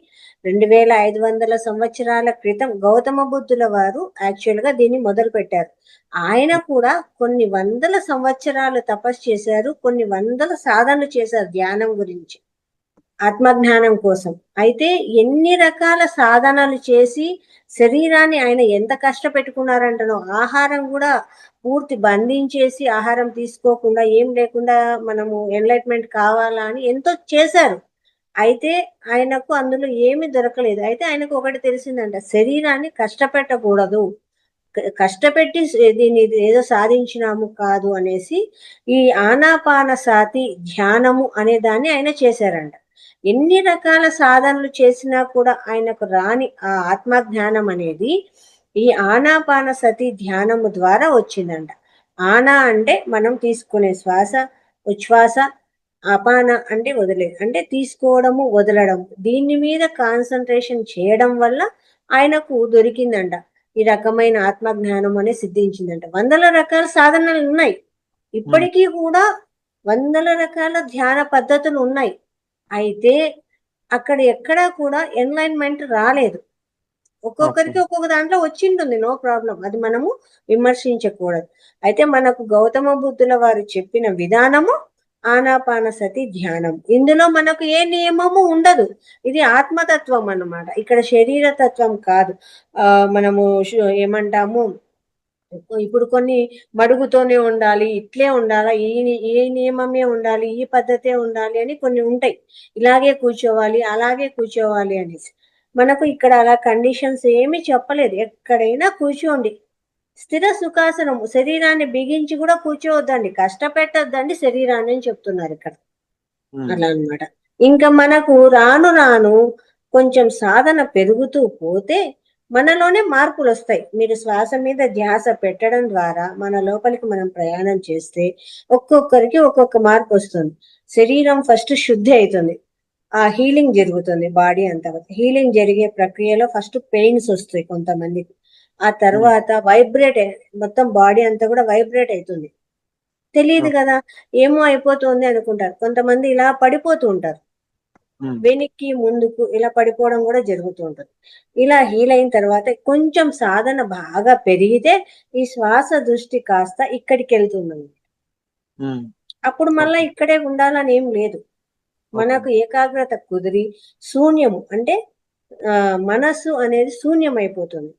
2500 సంవత్సరాల క్రితం గౌతమ బుద్ధుల వారు యాక్చువల్ గా దీన్ని మొదలు పెట్టారు. ఆయన కూడా కొన్ని వందల సంవత్సరాలు తపస్సు చేశారు, కొన్ని వందల సాధనలు చేశారు ధ్యానం గురించి, ఆత్మజ్ఞానం కోసం. అయితే ఎన్ని రకాల సాధనలు చేసి శరీరాన్ని ఆయన ఎంత కష్టపెట్టుకున్నారంటనో, ఆహారం కూడా పూర్తి బంధించేసి ఆహారం తీసుకోకుండా ఏం లేకుండా మనము ఎన్లైట్మెంట్ కావాలా అని ఎంతో చేశారు. అయితే ఆయనకు అందులో ఏమీ దొరకలేదు. అయితే ఆయనకు ఒకటి తెలిసిందంట, శరీరాన్ని కష్టపెట్టకూడదు, కష్టపెట్టి దీన్ని ఏదో సాధించినాము కాదు అనేసి ఈ ఆనాపానసతి ధ్యానము అనే దాన్ని ఆయన చేశారంట. ఎన్ని రకాల సాధనలు చేసినా కూడా ఆయనకు రాని ఆ ఆత్మజ్ఞానం అనేది ఈ ఆనాపానసతి ధ్యానము ద్వారా వచ్చిందంట. ఆనా అంటే మనం తీసుకునే శ్వాస, ఉచ్ఛ్వాస, అపాన అంటే వదిలేదు, అంటే తీసుకోవడము వదలడం. దీని మీద కాన్సన్ట్రేషన్ చేయడం వల్ల ఆయనకు దొరికిందంట, ఈ రకమైన ఆత్మజ్ఞానం అనేది సిద్ధించిందంట. వందల రకాల సాధనలు ఉన్నాయి, ఇప్పటికీ కూడా వందల రకాల ధ్యాన పద్ధతులు ఉన్నాయి. అయితే అక్కడ ఎక్కడా కూడా ఎన్లైన్మెంట్ రాలేదు. ఒక్కొక్కరికి ఒక్కొక్క దాంట్లో వచ్చింటుంది, నో ప్రాబ్లం, అది మనము విమర్శించకూడదు. అయితే మనకు గౌతమ బుద్ధుల వారు చెప్పిన విధానము ఆనాపానసతి ధ్యానం. ఇందులో మనకు ఏ నియమము ఉండదు, ఇది ఆత్మతత్వం అన్నమాట, ఇక్కడ శరీర తత్వం కాదు. మనము ఏమంటాము, ఇప్పుడు కొన్ని మడుగుతోనే ఉండాలి, ఇట్లే ఉండాలా, ఈ నియమమే ఉండాలి, ఈ పద్ధతే ఉండాలి అని కొన్ని ఉంటాయి, ఇలాగే కూర్చోవాలి అలాగే కూర్చోవాలి అనేసి. మనకు ఇక్కడ అలా కండిషన్స్ ఏమీ చెప్పలేదు, ఎక్కడైనా కూర్చోండి, స్థిర సుఖాసనం, శరీరాన్ని బిగించి కూడా కూర్చోవద్దండి, కష్టపెట్టొద్దండి శరీరాన్ని అని చెప్తున్నారు ఇక్కడ. అలా అన్నమాట. ఇంకా మనకు రాను రాను కొంచెం సాధన పెరుగుతూ పోతే మనలోనే మార్పులు వస్తాయి. మీరు శ్వాస మీద ధ్యాస పెట్టడం ద్వారా మన లోపలికి మనం ప్రయాణం చేస్తే ఒక్కొక్కరికి ఒక్కొక్క మార్పు వస్తుంది. శరీరం ఫస్ట్ శుద్ధి అవుతుంది, ఆ హీలింగ్ జరుగుతుంది, బాడీ అంతా హీలింగ్ జరిగే ప్రక్రియలో ఫస్ట్ పెయిన్స్ వస్తాయి కొంతమందికి, ఆ తర్వాత వైబ్రేట్, మొత్తం బాడీ అంతా కూడా వైబ్రేట్ అవుతుంది, తెలియదు కదా, ఏమో అయిపోతుంది అనుకుంటారు. కొంతమంది ఇలా పడిపోతూ ఉంటారు, వెనక్కి ముందుకు ఇలా పడిపోవడం కూడా జరుగుతూ ఉంటుంది. ఇలా హీల్ అయిన తర్వాత కొంచెం సాధన బాగా పెరిగితే ఈ శ్వాస దృష్టి కాస్త ఇక్కడికి వెళ్తుంది. అప్పుడు మళ్ళా ఇక్కడే ఉండాలని ఏం లేదు, మనకు ఏకాగ్రత కుదిరి శూన్యము అంటే మనస్సు అనేది శూన్యం అయిపోతుంది.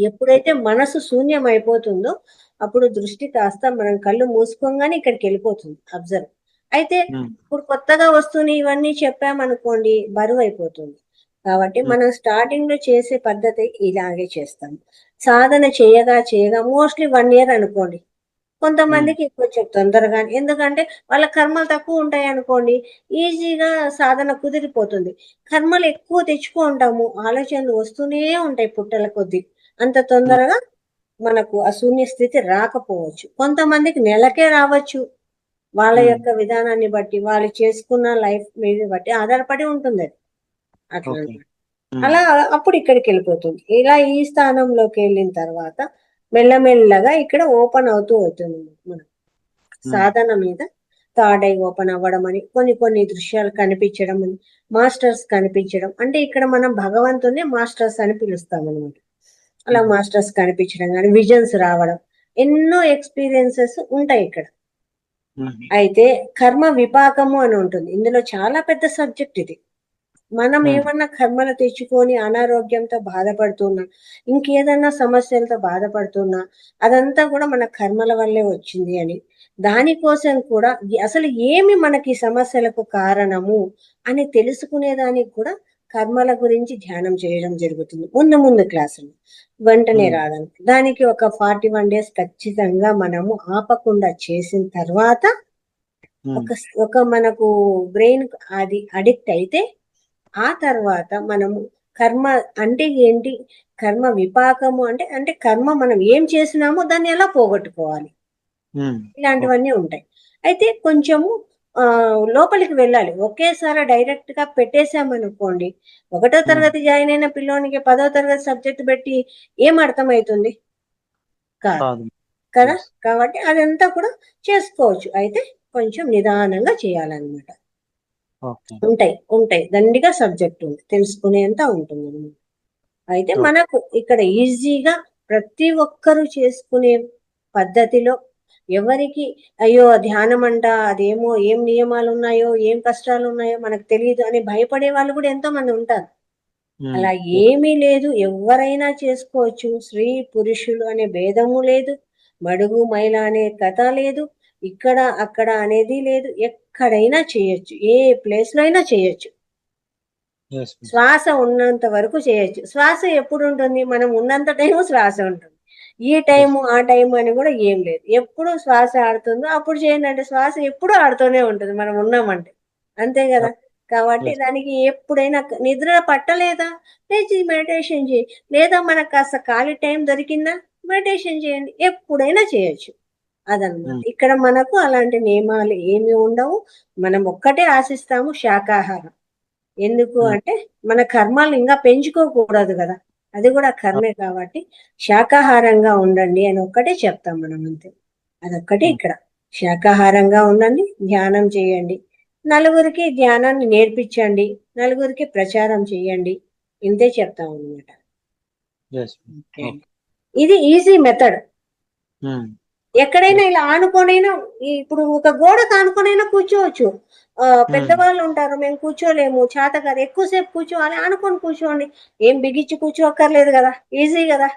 ఎప్పుడైతే మనసు శూన్యం అయిపోతుందో అప్పుడు దృష్టి కాస్త మనం కళ్ళు మూసుకోగానే ఇక్కడికి వెళ్ళిపోతుంది, అబ్జర్వ్. అయితే ఇప్పుడు కొత్తగా వస్తున్న ఇవన్నీ చెప్పామనుకోండి బరువు అయిపోతుంది. కాబట్టి మనం స్టార్టింగ్ లో చేసే పద్ధతి ఇలాగే చేస్తాం. సాధన చేయగా చేయగా మోస్ట్లీ 1 year అనుకోండి, కొంతమందికి కొంచెం తొందరగా, ఎందుకంటే వాళ్ళ కర్మలు తక్కువ ఉంటాయి అనుకోండి, ఈజీగా సాధన కుదిరిపోతుంది. కర్మలు ఎక్కువ తెచ్చుకుంటాము, ఆలోచనలు వస్తూనే ఉంటాయి పుట్టల కొద్దీ, అంత తొందరగా మనకు ఆ శూన్య స్థితి రాకపోవచ్చు. కొంతమందికి నెలకే రావచ్చు, వాళ్ళ యొక్క విధానాన్ని బట్టి, వాళ్ళు చేసుకున్న లైఫ్ మీద బట్టి ఆధారపడి ఉంటుంది అది, అట్లా అలా అప్పుడు ఇక్కడికి వెళ్ళిపోతుంది. ఇలా ఈ స్థానంలోకి వెళ్ళిన తర్వాత మెల్లమెల్లగా ఇక్కడ ఓపెన్ అవుతూ అవుతుంది మనం సాధన మీద. థర్డ్ ఐ ఓపెన్ అవ్వడం అని, కొన్ని దృశ్యాలు కనిపించడం అని, మాస్టర్స్ కనిపించడం, అంటే ఇక్కడ మనం భగవంతుని మాస్టర్స్ అని పిలుస్తాం అనమాట. అలా మాస్టర్స్ కనిపించడం కానీ, విజన్స్ రావడం, ఎన్నో ఎక్స్పీరియన్సెస్ ఉంటాయి ఇక్కడ. అయితే కర్మ విపాకము అని ఉంటుంది, ఇందులో చాలా పెద్ద సబ్జెక్ట్ ఇది. మనం ఏమన్నా కర్మలు తెచ్చుకొని అనారోగ్యంతో బాధపడుతున్నా, ఇంకేదన్నా సమస్యలతో బాధపడుతున్నా, అదంతా కూడా మన కర్మల వల్లే వచ్చింది అని, దానికోసం కూడా అసలు ఏమి మనకి సమస్యలకు కారణము అని తెలుసుకునేదానికి కూడా కర్మల గురించి ధ్యానం చేయడం జరుగుతుంది ముందు క్లాసులు, వెంటనే రావడానికి. దానికి ఒక 41 days ఖచ్చితంగా మనము ఆపకుండా చేసిన తర్వాత ఒక మనకు బ్రెయిన్ అది అడిక్ట్ అయితే ఆ తర్వాత మనము కర్మ అంటే ఏంటి, కర్మ విపాకము అంటే కర్మ మనం ఏం చేసినామో దాన్ని ఎలా పోగొట్టుకోవాలి, ఇలాంటివన్నీ ఉంటాయి. అయితే కొంచెము లోపలికి వెళ్ళాలి, ఒకేసారి డైరెక్ట్ గా పెట్టేశామనుకోండి, 1వ తరగతి జాయిన్ అయిన పిల్లోనికి 10వ తరగతి సబ్జెక్ట్ పెట్టి ఏం అర్థమవుతుంది కాదు కదా. కాబట్టి అదంతా కూడా చేసుకోవచ్చు, అయితే కొంచెం నిదానంగా చేయాలన్నమాట. ఉంటాయి దండిగా సబ్జెక్ట్ ఉంది, తెలుసుకునేంత ఉంటుంది అనమాట. అయితే మనకు ఇక్కడ ఈజీగా ప్రతి ఒక్కరూ చేసుకునే పద్ధతిలో, ఎవరికి అయ్యో ధ్యానం అంట అదేమో ఏం నియమాలు ఉన్నాయో ఏం కష్టాలు ఉన్నాయో మనకు తెలియదు అని భయపడే వాళ్ళు కూడా ఎంతో మంది ఉంటారు. అలా ఏమీ లేదు, ఎవరైనా చేసుకోవచ్చు, స్త్రీ పురుషులు అనే భేదము లేదు, మడుగు మైల అనే కథ లేదు, ఇక్కడ అక్కడ అనేది లేదు, ఎక్కడైనా చేయొచ్చు, ఏ ప్లేస్ లో అయినా చేయొచ్చు, శ్వాస ఉన్నంత వరకు చేయొచ్చు. శ్వాస ఎప్పుడు ఉంటుంది, మనం ఉన్నంత టైము శ్వాస ఉంటుంది, ఈ టైము ఆ టైము అని కూడా ఏం లేదు, ఎప్పుడు శ్వాస ఆడుతుందో అప్పుడు చేయండి, అంటే శ్వాస ఎప్పుడు ఆడుతూనే ఉంటుంది మనం ఉన్నామంటే, అంతే కదా. కాబట్టి దానికి ఎప్పుడైనా నిద్ర పట్టలేదా లేచి మెడిటేషన్ చేయి, లేదా మనకు కాస్త ఖాళీ టైం దొరికిందా మెడిటేషన్ చేయండి, ఎప్పుడైనా చేయొచ్చు, అదనమాట. ఇక్కడ మనకు అలాంటి నియమాలు ఏమి ఉండవు, మనం ఒక్కటే ఆశిస్తాము, శాకాహారం. ఎందుకు అంటే మన కర్మలు ఇంకా పెంచుకోకూడదు కదా, అది కూడా కర్మే, కాబట్టి శాకాహారంగా ఉండండి అని ఒక్కటే చెప్తాం మనం, అంతే. అదొక్కటే ఇక్కడ, శాకాహారంగా ఉండండి, ధ్యానం చేయండి, నలుగురికి ధ్యానాన్ని నేర్పించండి, నలుగురికి ప్రచారం చేయండి, ఇంతే చెప్తాం అనమాట. ఎస్. ఇది ఈజీ మెథడ్. ఎక్కడైనా ఇలా ఆనుకోనైనా ఇప్పుడు ఒక గోడకు ఆనుకోనైనా కూర్చోవచ్చు. పెద్దవాళ్ళు ఉంటారు, మేము కూర్చోలేము, చేత కాదు, ఎక్కువసేపు కూర్చోవాలి, ఆనుకొని కూర్చోండి, ఏం బిగించి కూర్చోక్కర్లేదు కదా, ఈజీ కదా.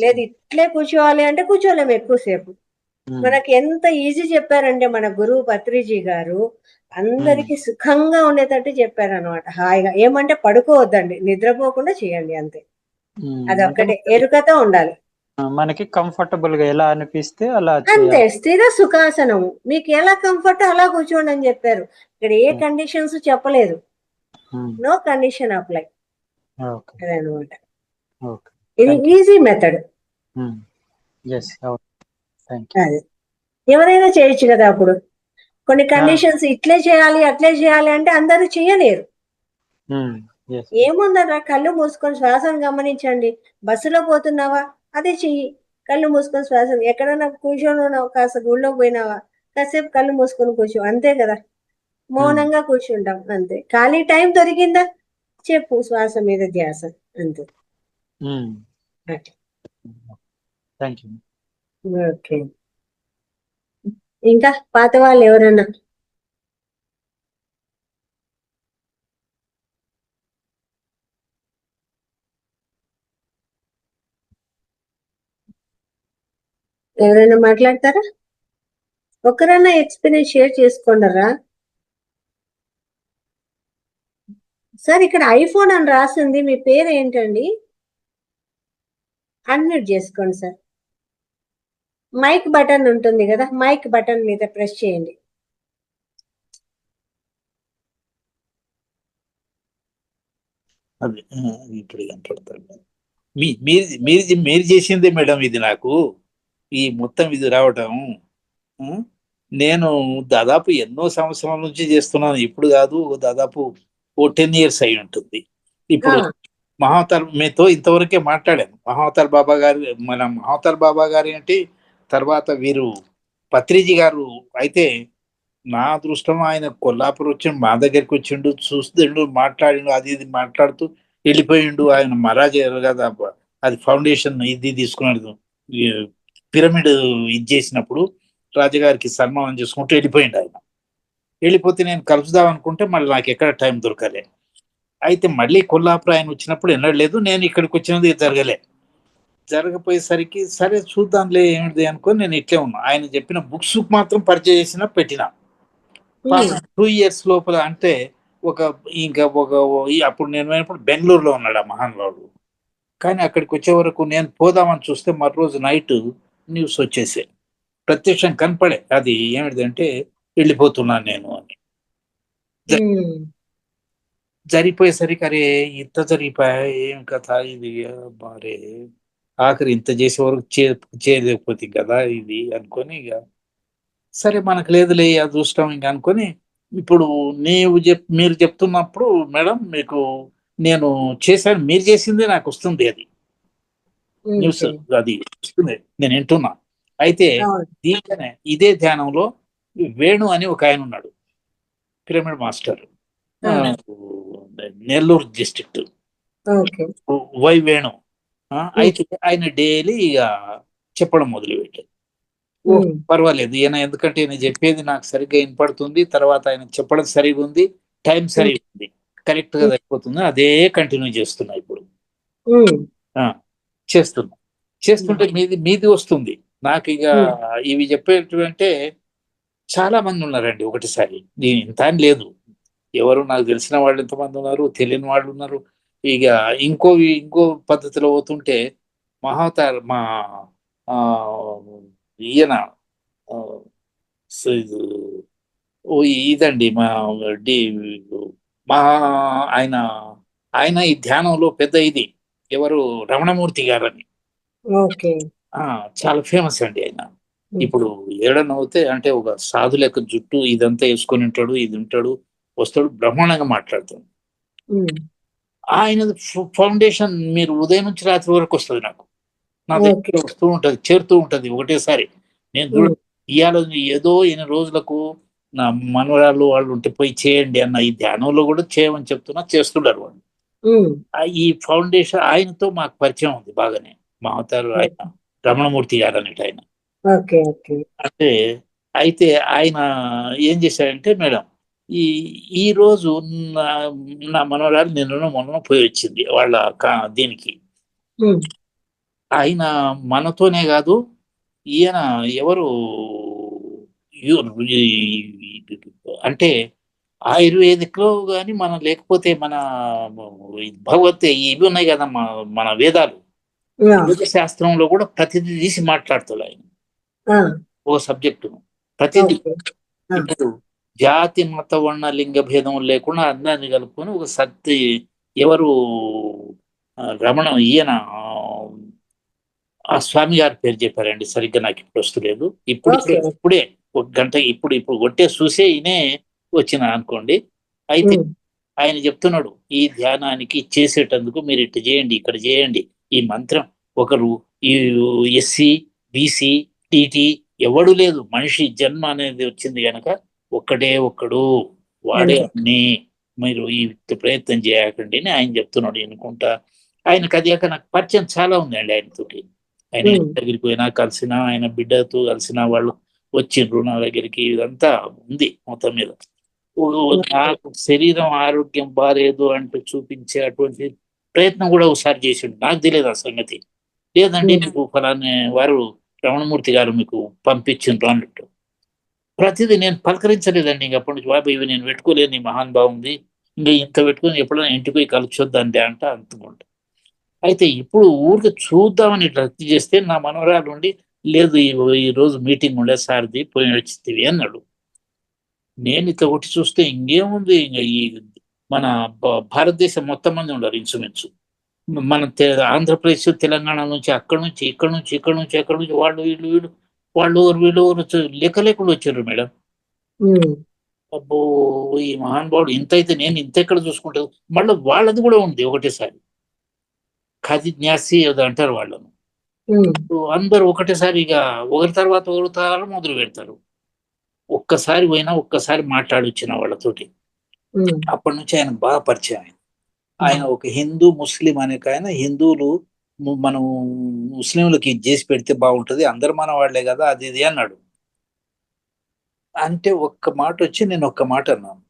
లేదు ఇట్లే కూర్చోవాలి అంటే కూర్చోలేము ఎక్కువసేపు. మనకి ఎంత ఈజీ చెప్పారంటే మన గురువు పత్రిజీ గారు అందరికి సుఖంగా ఉండేటట్టు చెప్పారనమాట. హాయిగా ఏమంటే పడుకోవద్దండి, నిద్రపోకుండా చేయండి అంతే. అదొక్కటే ఎరుకతో ఉండాలి. మనకి కంఫర్టబుల్ గా ఎలా అనిపిస్తే అలా అంతే, స్థిర సుఖాసనము మీకు ఎలా కంఫర్ట్ అలా కూర్చోండి అని చెప్పారు. ఇక్కడ ఏ కండిషన్స్ చెప్పలేదు, నో కండిషన్ అప్లై అదనమాట. ఇది ఈజీ మెథడ్. అది ఎవరైనా చేయొచ్చు కదా. అప్పుడు కొన్ని కండిషన్స్ ఇట్లే చేయాలి అట్లే చేయాలి అంటే అందరూ చేయలేరు. ఏముందరా, కళ్ళు మూసుకొని శ్వాసను గమనించండి. బస్సులో పోతున్నావా, అదే చెయ్యి, కళ్ళు మూసుకొని శ్వాస. ఎక్కడన్నా కూర్చొని ఉన్నావు, కాస్త గుళ్ళోకి పోయినావా, కాసేపు కళ్ళు మూసుకొని కూర్చో, అంతే కదా. మౌనంగా కూర్చుంటాం అంతే. ఖాళీ టైం దొరికిందా చెప్పు, శ్వాస మీద ధ్యాస అంతే. ఓకే. ఇంకా పాత వాళ్ళు ఎవరన్నా మాట్లాడతారా? ఒకరన్నా ఎక్స్పీరియన్స్ షేర్ చేసుకోండరా. సార్ ఇక్కడ ఐఫోన్ అని రాసింది, మీ పేరు ఏంటండి? అన్మ్యూట్ చేసుకోండి సార్. మైక్ బటన్ ఉంటుంది కదా, మైక్ బటన్ మీద ప్రెస్ చేయండి. అది ఇప్పుడు కనపడతాడు. మీరు చేసిందే మేడం ఇది. నాకు ఈ మొత్తం ఇది రావటం నేను దాదాపు ఎన్నో సంవత్సరాల నుంచి చేస్తున్నాను. ఇప్పుడు కాదు, దాదాపు 10 years అయి ఉంటుంది. ఇప్పుడు మహావతార్ మీతో ఇంతవరకే మాట్లాడాను. మహావతార్ బాబా గారు, మన మహావతార్ బాబా గారి అంటే తర్వాత వీరు పత్రిజీ గారు అయితే నా అదృష్టం, ఆయన కొల్లాపూర్ వచ్చి మా దగ్గరికి వచ్చిండు, చూస్తుండు, మాట్లాడిండు, అది ఇది మాట్లాడుతూ వెళ్ళిపోయిండు. ఆయన మహారాజ్ కదా, అది ఫౌండేషన్ ఇది తీసుకున్నాడు, పిరమిడ్ ఇది చేసినప్పుడు రాజుగారికి సన్మానం చేసుకుంటూ వెళ్ళిపోయిండు. ఆయన వెళ్ళిపోతే నేను కలుసుదాం అనుకుంటే మళ్ళీ నాకు ఎక్కడ టైం దొరకలే. అయితే మళ్ళీ కొల్లాపూర్ ఆయన వచ్చినప్పుడు ఎన్నడలేదు, నేను ఇక్కడికి వచ్చినది జరగపోయేసరికి సరే చూద్దాంలే ఏమిటి అనుకొని నేను ఇట్లే ఉన్నా. ఆయన చెప్పిన బుక్స్ మాత్రం పర్చేజ్ చేసిన పెట్టిన 2 years లోపల. అంటే అప్పుడు నేను బెంగళూరులో ఉన్నాడు ఆ మహానుభావుడు. కానీ అక్కడికి వచ్చే వరకు నేను పోదామని చూస్తే మరోజు నైట్ న్యూస్ వచ్చేసే, ప్రత్యక్షం కనపడే, అది ఏమిటంటే వెళ్ళిపోతున్నాను నేను అని. జరిగిపోయేసరికి అరే ఇంత జరిగిపోయా, ఏం కథ ఇది, బారే ఆఖరి ఇంత చేసే వరకు చేయలేకపోతే కదా ఇది అనుకొని, ఇక సరే మనకు లేదులే అదృష్టం ఇంకా అనుకొని, ఇప్పుడు మీరు చెప్తున్నప్పుడు మేడం మీకు నేను చేశాను, మీరు చేసిందే నాకు వస్తుంది, అది న్యూస్ అది వస్తుంది, నేను వింటున్నా. అయితే దీంట్లోనే ఇదే ధ్యానంలో వేణు అని ఒక ఆయన ఉన్నాడు, pyramid master, Nellore district, Y Venu. అయితే ఆయన డైలీ ఇక చెప్పడం మొదలుపెట్టాడు. పర్వాలేదు ఈయన, ఎందుకంటే ఈయన చెప్పేది నాకు సరిగ్గా వినపడుతుంది, తర్వాత ఆయన చెప్పడం సరిగా ఉంది, టైం సరిగా ఉంది, కరెక్ట్ గా అయిపోతుంది, అదే కంటిన్యూ చేస్తున్నా ఇప్పుడు. చేస్తుంటే మీది వస్తుంది నాకు. ఇక ఇవి చెప్పేటంటే చాలా మంది ఉన్నారండి ఒకటిసారి, ఇంత అని లేదు, ఎవరు నాకు తెలిసిన వాళ్ళు ఎంతమంది ఉన్నారు, తెలియని వాళ్ళు ఉన్నారు. ఇక ఇంకో పద్ధతిలో పోతుంటే మహావతార్ మా ఈయన ఇదండి మా ఆయన ఈ ధ్యానంలో పెద్ద ఇది, ఎవరు, రమణమూర్తి గారని, చాలా ఫేమస్ అండి ఆయన. ఇప్పుడు ఏడన్నా అవుతే అంటే ఒక సాధు లెక్క జుట్టు ఇదంతా వేసుకొని ఉంటాడు, ఇది ఉంటాడు, వస్తాడు, బ్రహ్మాండంగా మాట్లాడతాడు. ఆయన ఫౌండేషన్ మీరు ఉదయం నుంచి రాత్రి వరకు వస్తుంది నాకు, నా దగ్గర వస్తూ ఉంటది, చేరుతూ ఉంటది ఒకటేసారి. నేను ఇవాళ ఏదో 8 రోజులకు నా మనవరాళ్ళు వాళ్ళు ఉంటే పోయి చేయండి అన్న, ఈ ధ్యానంలో కూడా చేయమని చెప్తున్నా, చేస్తున్నారు వాళ్ళు. ఈ ఫౌండేషన్ ఆయనతో మాకు పరిచయం ఉంది బాగానే. మా అవతారు ఆయన రమణమూర్తి గారు అనేటి ఆయన. ఓకే ఓకే అంటే అయితే ఆయన ఏం చేశారంటే మేడం, ఈ ఈ రోజు నా నా మనవరాలు నిన్న మొన్న పోయి వచ్చింది వాళ్ళ దీనికి. ఆయన మనతోనే కాదు, ఈయన ఎవరు అంటే ఆయుర్వేదిక్ లో కానీ మనం లేకపోతే మన భగవత్ ఇవి ఉన్నాయి కదా మన వేదాలు, వేద శాస్త్రంలో కూడా ప్రతిదీ తీసి మాట్లాడుతాడు ఆయన. ఓ సబ్జెక్టును ప్రతిదీ ఇప్పుడు జాతి మత వర్ణ లింగ భేదం లేకుండా అందరిని కలుపుకొని ఒక సత్తి ఎవరు రమణ ఈయన ఆ స్వామి గారి పేరు చెప్పారండి, సరిగ్గా నాకు ఇప్పుడు వస్తలేదు. ఇప్పుడే ఒక గంట ఇప్పుడు కొట్టే చూసే ఈయనే వచ్చిన అనుకోండి. అయితే ఆయన చెప్తున్నాడు, ఈ ధ్యానానికి చేసేటందుకు మీరు ఇట్లా చేయండి, ఇక్కడ చేయండి. ఈ మంత్రం ఒకరు ఈ ఎస్సీ బీసీ టీటీ ఎవడు లేదు, మనిషి జన్మ అనేది వచ్చింది కనుక ఒక్కడు వాడే అన్ని, మీరు ఈ ప్రయత్నం చేయకండి అని ఆయన చెప్తున్నాడు. అనుకుంటా ఆయనకు అది నాకు పరిచయం చాలా ఉందండి ఆయనతోటి. ఆయన దగ్గరికి పోయినా కలిసినా, ఆయన బిడ్డతో కలిసిన వాళ్ళు వచ్చిండ్రు నా దగ్గరికి, ఇదంతా ఉంది మొత్తం మీద. నాకు శరీరం ఆరోగ్యం బాగాలేదు అంటూ చూపించే అటువంటి ప్రయత్నం కూడా ఒకసారి చేసిండు. నాకు తెలియదు ఆ సంగతి. లేదండి మీకు ఫలానా వారు రమణమూర్తి గారు మీకు పంపించిండ్రు అన్నట్టు. ప్రతిదీ నేను పలకరించలేదండి. ఇంక అప్పటి నుంచి బాబు ఇవి నేను పెట్టుకోలేని మహాన్ బాగుంది, ఇంకా ఇంత పెట్టుకుని ఎప్పుడైనా ఇంటికి పోయి కలిసొద్దండి అంట అనుకుంటా. అయితే ఇప్పుడు ఊరికి చూద్దామని ఇట్లా రద్దు చేస్తే నా మనవరాలు ఉండి, లేదు ఈ రోజు మీటింగ్ ఉండే సార్ది పోయి వచ్చింది అన్నాడు. నేను ఇట్లా ఒకటి చూస్తే ఇంకేముంది, ఇంకా ఈ మన భారతదేశం మొత్తం మంది ఉండరు ఇంచుమించు. మన ఆంధ్రప్రదేశ్ తెలంగాణ నుంచి అక్కడి నుంచి ఇక్కడ నుంచి వాళ్ళు వీళ్ళు లెక్క లేకుండా వచ్చారు మేడం. అబ్బో ఈ మహానుభావుడు ఇంత అయితే నేను ఇంత ఎక్కడ చూసుకుంటాను. మళ్ళీ వాళ్ళది కూడా ఉంది ఒకటేసారి ఖాదీ న్యాసి ఏదో అంటారు వాళ్ళను. అందరూ ఒకటేసారి ఇక ఒకరి తర్వాత మొదలు పెడతారు. ఒక్కసారి పోయినా ఒక్కసారి మాట్లాడొచ్చిన వాళ్ళతోటి. అప్పటి నుంచి ఆయన బాగా పరిచయం. ఆయన ఒక హిందూ ముస్లిం అనే ఆయన, హిందువులు మనం ముస్లింలకి చేసి పెడితే బాగుంటది, అందరు మన వాళ్లే కదా అది ఇది అన్నాడు. అంటే ఒక్క మాట వచ్చి నేను ఒక్క మాట అన్నాను,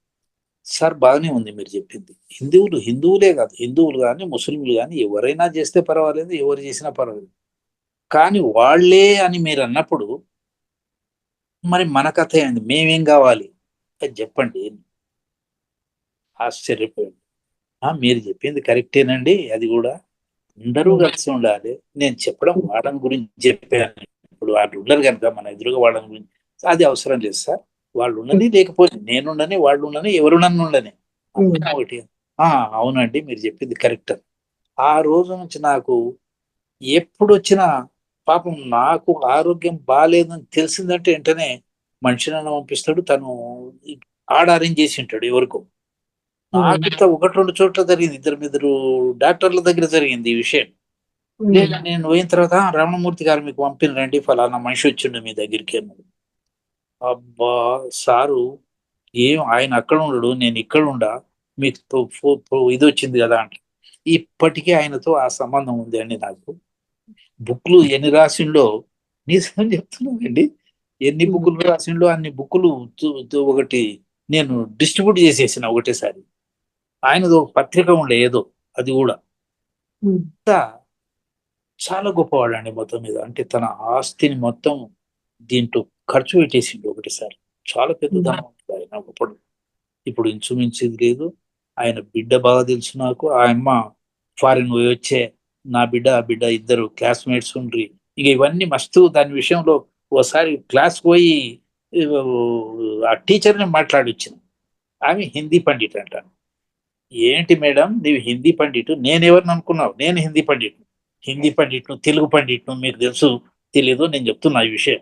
సార్ బాగానే ఉంది మీరు చెప్పింది, హిందువులే కాదు, హిందువులు కానీ ముస్లింలు కానీ ఎవరైనా చేస్తే పర్వాలేదు, ఎవరు చేసినా పర్వాలేదు, కానీ వాళ్లే అని మీరు అన్నప్పుడు మరి మన కథ ఏంది, మేమేం కావాలి అది చెప్పండి. ఆశ్చర్యపోయింది. మీరు చెప్పింది కరెక్టేనండి, అది కూడా అందరూ కలిసి ఉండాలి. నేను చెప్పడం వాళ్ళని గురించి చెప్పాను. ఇప్పుడు వాళ్ళు ఉండరు కనుక మన ఎదురుగా వాళ్ళని గురించి అది అవసరం లేదు సార్, వాళ్ళు ఉండని, లేకపోతే నేనుండని, వాళ్ళు ఉండని, ఎవరు నన్ను ఉండని ఒకటి. అవునండి మీరు చెప్పింది కరెక్ట్. ఆ రోజు నుంచి నాకు ఎప్పుడు వచ్చినా పాపం నాకు ఆరోగ్యం బాగాలేదని తెలిసిందంటే వెంటనే మనిషినన్నా పంపిస్తాడు, తను ఆడ అరేంజ్ చేసి ఉంటాడు ఎవరికో. నాకంతా 1-2 చోట్ల జరిగింది, ఇద్దరు డాక్టర్ల దగ్గర జరిగింది ఈ విషయం. లేదా నేను పోయిన తర్వాత రమణమూర్తి గారు మీకు పంపినండి, ఫలానా మనిషి వచ్చిండు మీ దగ్గరికి అన్నాడు. అబ్బా సారు ఆయన అక్కడ ఉండడు, నేను ఇక్కడ ఉండా, మీకు ఇది వచ్చింది కదా అంట. ఇప్పటికీ ఆయనతో ఆ సంబంధం ఉంది అండి నాకు. బుక్లు ఎన్ని రాసిండో నిజం చెప్తున్నానండి, ఎన్ని బుక్లు రాసిండో అన్ని బుక్లు ఒకటి నేను డిస్ట్రిబ్యూట్ చేసేసిన ఒకటేసారి. ఆయనది ఒక పత్రిక ఉండే ఏదో, అది కూడా చాలా గొప్పవాడు అండి మొత్తం మీద. అంటే తన ఆస్తిని మొత్తం దీంట్లో ఖర్చు పెట్టేసిండు ఒకటిసారి. చాలా పెద్ద ధనం ఉంటుంది ఆయన ఒకప్పుడు. ఇప్పుడు ఇంచుమించు లేదు. ఆయన బిడ్డ బాగా తెలుసు నాకు. ఆ అమ్మ ఫారిన్ పోయి వచ్చే, నా బిడ్డ ఆ బిడ్డ ఇద్దరు క్లాస్మేట్స్ ఉండ్రి. ఇక ఇవన్నీ మస్తు. దాని విషయంలో ఓసారి క్లాస్ పోయి ఆ టీచర్ని మాట్లాడొచ్చిన. ఆమె హిందీ పండిట్ అంట. ఏంటి మేడం నీవు హిందీ పండిట్, నేనెవరిని అనుకున్నావు, నేను హిందీ పండిట్ను తెలుగు పండిట్ను మీకు తెలుసు తెలీదు, నేను చెప్తున్నా ఈ విషయం.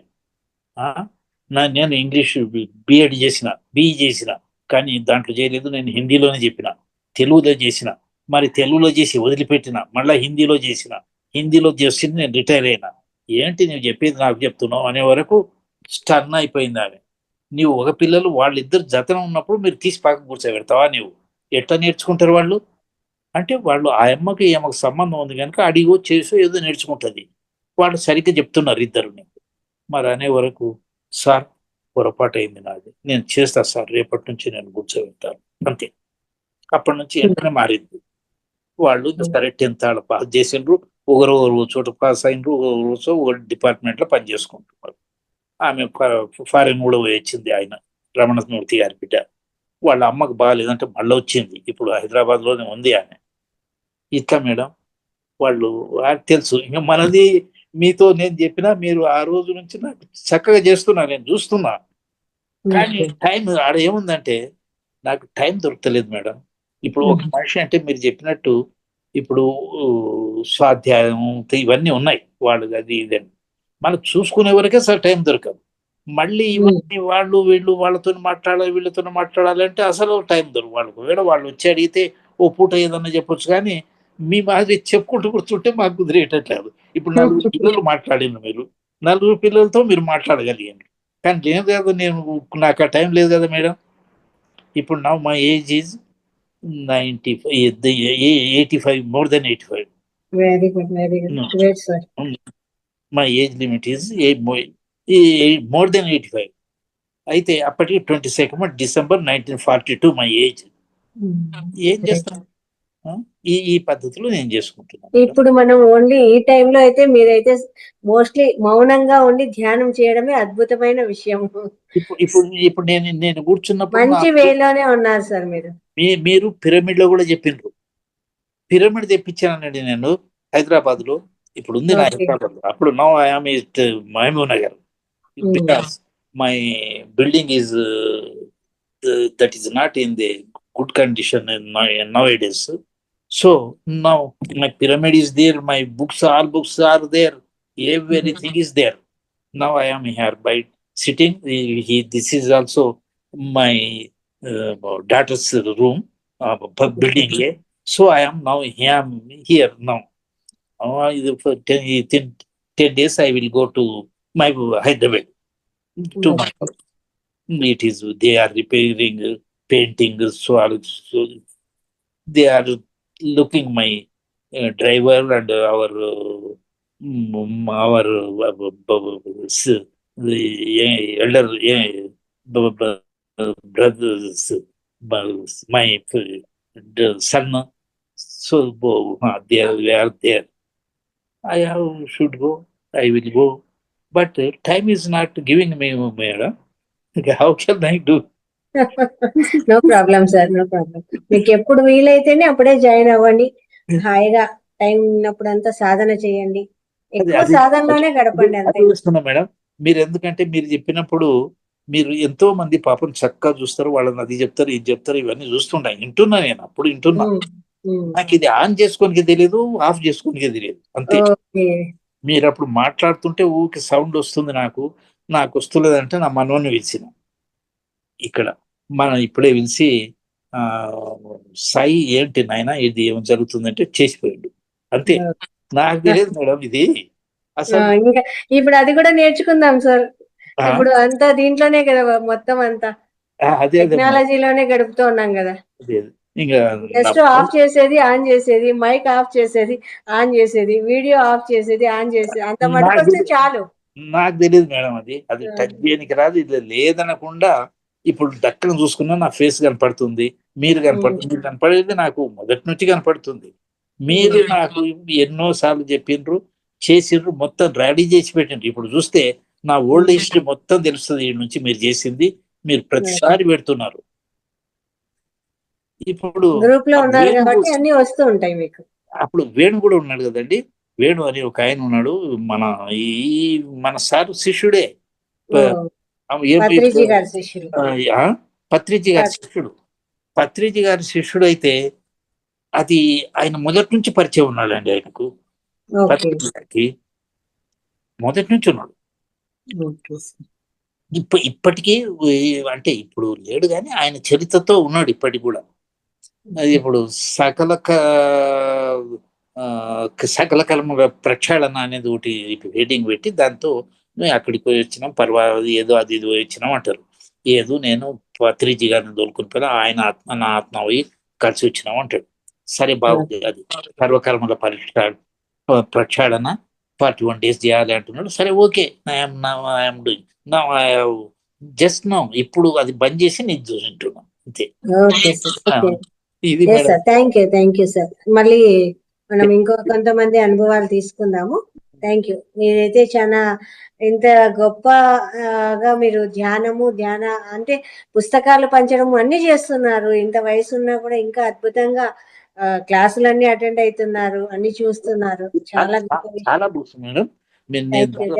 నేను ఇంగ్లీష్ బిఎడ్ చేసిన, బిఈ చేసిన, కానీ దాంట్లో చేయలేదు, నేను హిందీలోనే చెప్పిన, తెలుగులో చేసిన, మరి తెలుగులో చేసి వదిలిపెట్టిన, మళ్ళీ హిందీలో చేసిన, హిందీలో చేసి నేను రిటైర్ అయినా. ఏంటి నువ్వు చెప్పేది నాకు చెప్తున్నావు అనే వరకు స్టన్ అయిపోయింది ఆమె. నీవు ఒక పిల్లలు వాళ్ళిద్దరు జతన ఉన్నప్పుడు మీరు తీసి పక్కన కూర్చోబెడతావా, నీవు ఎట్లా నేర్చుకుంటారు వాళ్ళు? అంటే వాళ్ళు ఆ అమ్మకి ఏమకు సంబంధం ఉంది కనుక అడిగో చేసో ఏదో నేర్చుకుంటుంది. వాళ్ళు సరిగ్గా చెప్తున్నారు ఇద్దరుని. మరి అనే వరకు సార్ పొరపాటు అయింది నాది, నేను చేస్తా సార్, రేపటి నుంచి నేను కూర్చోబెడతాను అంతే. అప్పటి నుంచి వెంటనే మారింది. వాళ్ళు సరే 10th వాళ్ళు పాస్ చేసిండ్రు, ఒకరు చోట పాస్ అయినరు, ఒక డిపార్ట్మెంట్ లో పని చేసుకుంటున్నారు. ఆమె ఫారెన్ కూడా పోయి వచ్చింది, ఆయన రమణమూర్తి గారి బిడ్డ. వాళ్ళ అమ్మకు బాగాలేదంటే మళ్ళీ వచ్చింది, ఇప్పుడు హైదరాబాద్ లోనే ఉంది ఆమె. ఇట్లా మేడం వాళ్ళు తెలుసు. ఇంకా మనది మీతో నేను చెప్పినా మీరు ఆ రోజు నుంచి నాకు చక్కగా చేస్తున్నా, నేను చూస్తున్నా. కానీ టైం ఆడ ఏముందంటే నాకు టైం దొరకలేదు మేడం. ఇప్పుడు ఒక మనిషి అంటే మీరు చెప్పినట్టు ఇప్పుడు స్వాధ్యాయం ఇవన్నీ ఉన్నాయి, వాళ్ళు అది ఇదని మనకు చూసుకునే వరకే సార్ టైం దొరకదు. మళ్ళీ ఇవన్నీ వాళ్ళు వీళ్ళు వాళ్ళతో మాట్లాడాలి, వీళ్ళతో మాట్లాడాలంటే అసలు టైం దొరకదు. వాళ్ళకు ఒకవేళ వాళ్ళు వచ్చి అడిగితే ఓ పూట ఏదన్నా చెప్పొచ్చు, కానీ మీ మాది చెప్పుకుంటూ కూర్చుంటే మాకు కుదిరేటట్లేదు. ఇప్పుడు 4 పిల్లలు మాట్లాడింది మీరు, 4 పిల్లలతో మీరు మాట్లాడగలిగాను. కానీ లేదు కదా, నాకు ఆ టైం లేదు కదా మేడం. ఇప్పుడు నా my age is 85, more than 85. Very good, very good, No. Great sir. My age limit is more than 85. అయితే అప్పటికి 22nd December 1942 మై ఏజ్. ఏం చేస్తాను, ఈ పద్ధతిలో నేను చేసుకుంటున్నాను. ఇప్పుడు మనం ఓన్లీ ఈ టైంలో అయితే మీరైతే మోస్ట్లీ మౌనంగా ఉండి ధ్యానం చేయడమే అద్భుతమైన విషయం. ఇప్పుడు నేను కూర్చున్నప్పుడు మంచి వేలోనే ఉన్నారు సార్ మీరు. మీరు పిరమిడ్ లో కూడా చెప్పిండ్రు, పిరమిడ్ తెప్పించానండి నేను హైదరాబాద్ లో. ఇప్పుడు ఉంది నా హైదరాబాద్ లో. అప్పుడు now I'm at Mahabubnagar, because my building is that is not in the good condition nowadays. So now my pyramid is there, my all books are there, everything is there. Now I am here by sitting. This is also my daughter's room, building here. So I am now here now. For 10 days I will go to my Hyderabad to my house. It is they are repairing, painting, so they are looking my driver and our elder brothers, my son. So they are there. I should go, I will go, but time is not giving me, madam. How can I do? No problem sir, no problem. మీకు ఎప్పుడు వీలైతేనే అప్పుడే join అవ్వండి. హాయిగా time ఉన్నప్పుడు అంతా సాధన చేయండి, ఎక్కువ సాధనలోనే గడపండి అంతే. మేడం మీరు ఎందుకంటే మీరు చెప్పినప్పుడు మీరు ఎంతో మంది పాపం చక్కగా చూస్తారు, వాళ్ళని అది చెప్తారు, ఇది చెప్తారు, ఇవన్నీ చూస్తుంటా, వింటున్నా, నేను అప్పుడు వింటున్నా. నాకు ఇది ఆన్ చేసుకోనికి తెలియదు, ఆఫ్ చేసుకోనికి తెలియదు అంతే. మీరు అప్పుడు మాట్లాడుతుంటే ఊరికి సౌండ్ వస్తుంది, నాకు వస్తులేదంటే నా మనవన్ని పిలిచిన ఇక్కడ, మనం ఇప్పుడే పిలిచి సాయి ఏంటి నాయన ఇది ఏం జరుగుతుందంటే చేసిపోయాడు అంతే. నాకు తెలియదు మేడం ఇది అసలు. ఇంకా ఇప్పుడు అది కూడా నేర్చుకుందాం సార్. ఇప్పుడు అంతా దీంట్లోనే కదా, మొత్తం అంతా టెక్నాలజీలోనే గడుపుతూ ఉన్నాం కదా. జస్ట్ ఆఫ్ చేసేది, ఆన్ చేసేది, మైక్ ఆఫ్ చేసేది, ఆన్ చేసేది, వీడియో ఆఫ్ చేసేది, ఆన్ చేసేది, అంత మటుకు వస్తే చాలు. నాకు తెలియదు మేడం, అది టచ్ చేయడానికి రాదు. ఇది లేదనకుండా ఇప్పుడు దక్కన చూసుకున్నా నా ఫేస్ కనపడుతుంది, మీరు కనపడేది నాకు మొదటి నుంచి కనపడుతుంది. మీరు నాకు ఎన్నో సార్లు చెప్పిండ్రు, చేసిండ్రు, మొత్తం రెడీ చేసి పెట్టిండ్రు. ఇప్పుడు చూస్తే నా ఓల్డ్ హిస్టరీ మొత్తం తెలుస్తుంది ఈ నుంచి మీరు చేసింది, మీరు ప్రతిసారి పెడుతున్నారు. ఇప్పుడు గ్రూప్ లో ఉన్నారు కాబట్టి అన్ని వస్తూ ఉంటాయి మీకు. అప్పుడు వేణు కూడా ఉన్నాడు కదండి, వేణు అని ఒక ఆయన ఉన్నాడు, మన సార్ శిష్యుడే, పత్రిజీ గారి శిష్యుడు. పత్రిజీ గారి శిష్యుడు అయితే అది ఆయన మొదటి నుంచి పరిచయం ఉన్నాడండి ఆయనకు, పత్రిజీ గారికి మొదటి నుంచి ఉన్నాడు. ఇప్పటికీ అంటే ఇప్పుడు లేడు కానీ ఆయన చరిత్రతో ఉన్నాడు ఇప్పటికి కూడా. అది ఇప్పుడు సకల కర్మ ప్రక్షాళన అనేది ఒకటి హెడ్డింగ్ పెట్టి దాంతో అక్కడికి పోయి వచ్చినాం, ఏదో అది ఇది పోయి వచ్చినాం అంటారు. ఏదో నేను పత్రిజీ గారిని తోలుకుని పోయినా, ఆయన ఆత్మ నా ఆత్మ పోయి కలిసి వచ్చినాం అంటాడు. సరే బాగుంది, అది సర్వకర్మల ప్రక్షాళన 41 days చేయాలి అంటున్నాడు. సరే okay, I'm doing just no. ఇప్పుడు అది బంద్ చేసి నేను చూసింటున్నా అంతే. Okay sir. ఓకే. ఇది yes madam. Sir, thank you sir. మళ్ళీ మనం ఇంకో కొంతమంది అనుభవాలు తీసుకుందాము. Thank you. మీరైతే చాలా ఇంత గొప్పగా మీరు ధ్యాన అంటే పుస్తకాలు పంచడం అన్ని చేస్తున్నారు. ఇంత వయసు ఉన్నా కూడా ఇంకా అద్భుతంగా క్లాసులన్నీ అటెండ్ అవుతున్నారు, అన్ని చూస్తున్నారు. చాలా గొప్ప విషయం. చాలా books madam.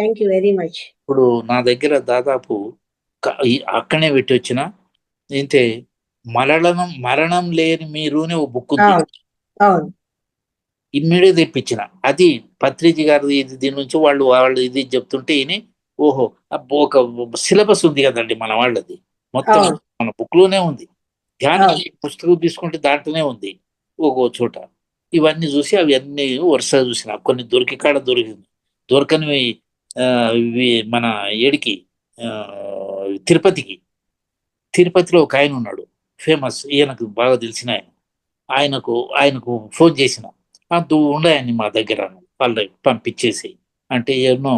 Thank you very much. ఇప్పుడు నా దగ్గర దాదాపు అక్కడనే పెట్టి వచ్చిన ఏంటే మరణం లేని మీరునే ఓ బుక్ ఉంది. అవును. ఇమ్మీడియట్ తెప్పించిన. అది పత్రిజీ గారు దీని నుంచి వాళ్ళు ఇది చెప్తుంటే ఈయన ఓహో ఒక సిలబస్ ఉంది కదండి మన వాళ్ళది, మొత్తం మన బుక్ లోనే ఉంది. ధ్యానం పుస్తకం తీసుకుంటే దాంట్లోనే ఉంది ఒక్కో చోట. ఇవన్నీ చూసి అవి అన్ని వరుసగా చూసిన. కొన్ని దొరికి కాడ దొరికింది, దొరకనివి మన ఏడికి తిరుపతిలో ఒక ఆయన ఉన్నాడు ఫేమస్, ఈయనకు బాగా తెలిసిన ఆయనకు ఫోన్ చేసిన, ఉండయండి మా దగ్గర వాళ్ళకి పంపించేసి అంటే ఎన్నో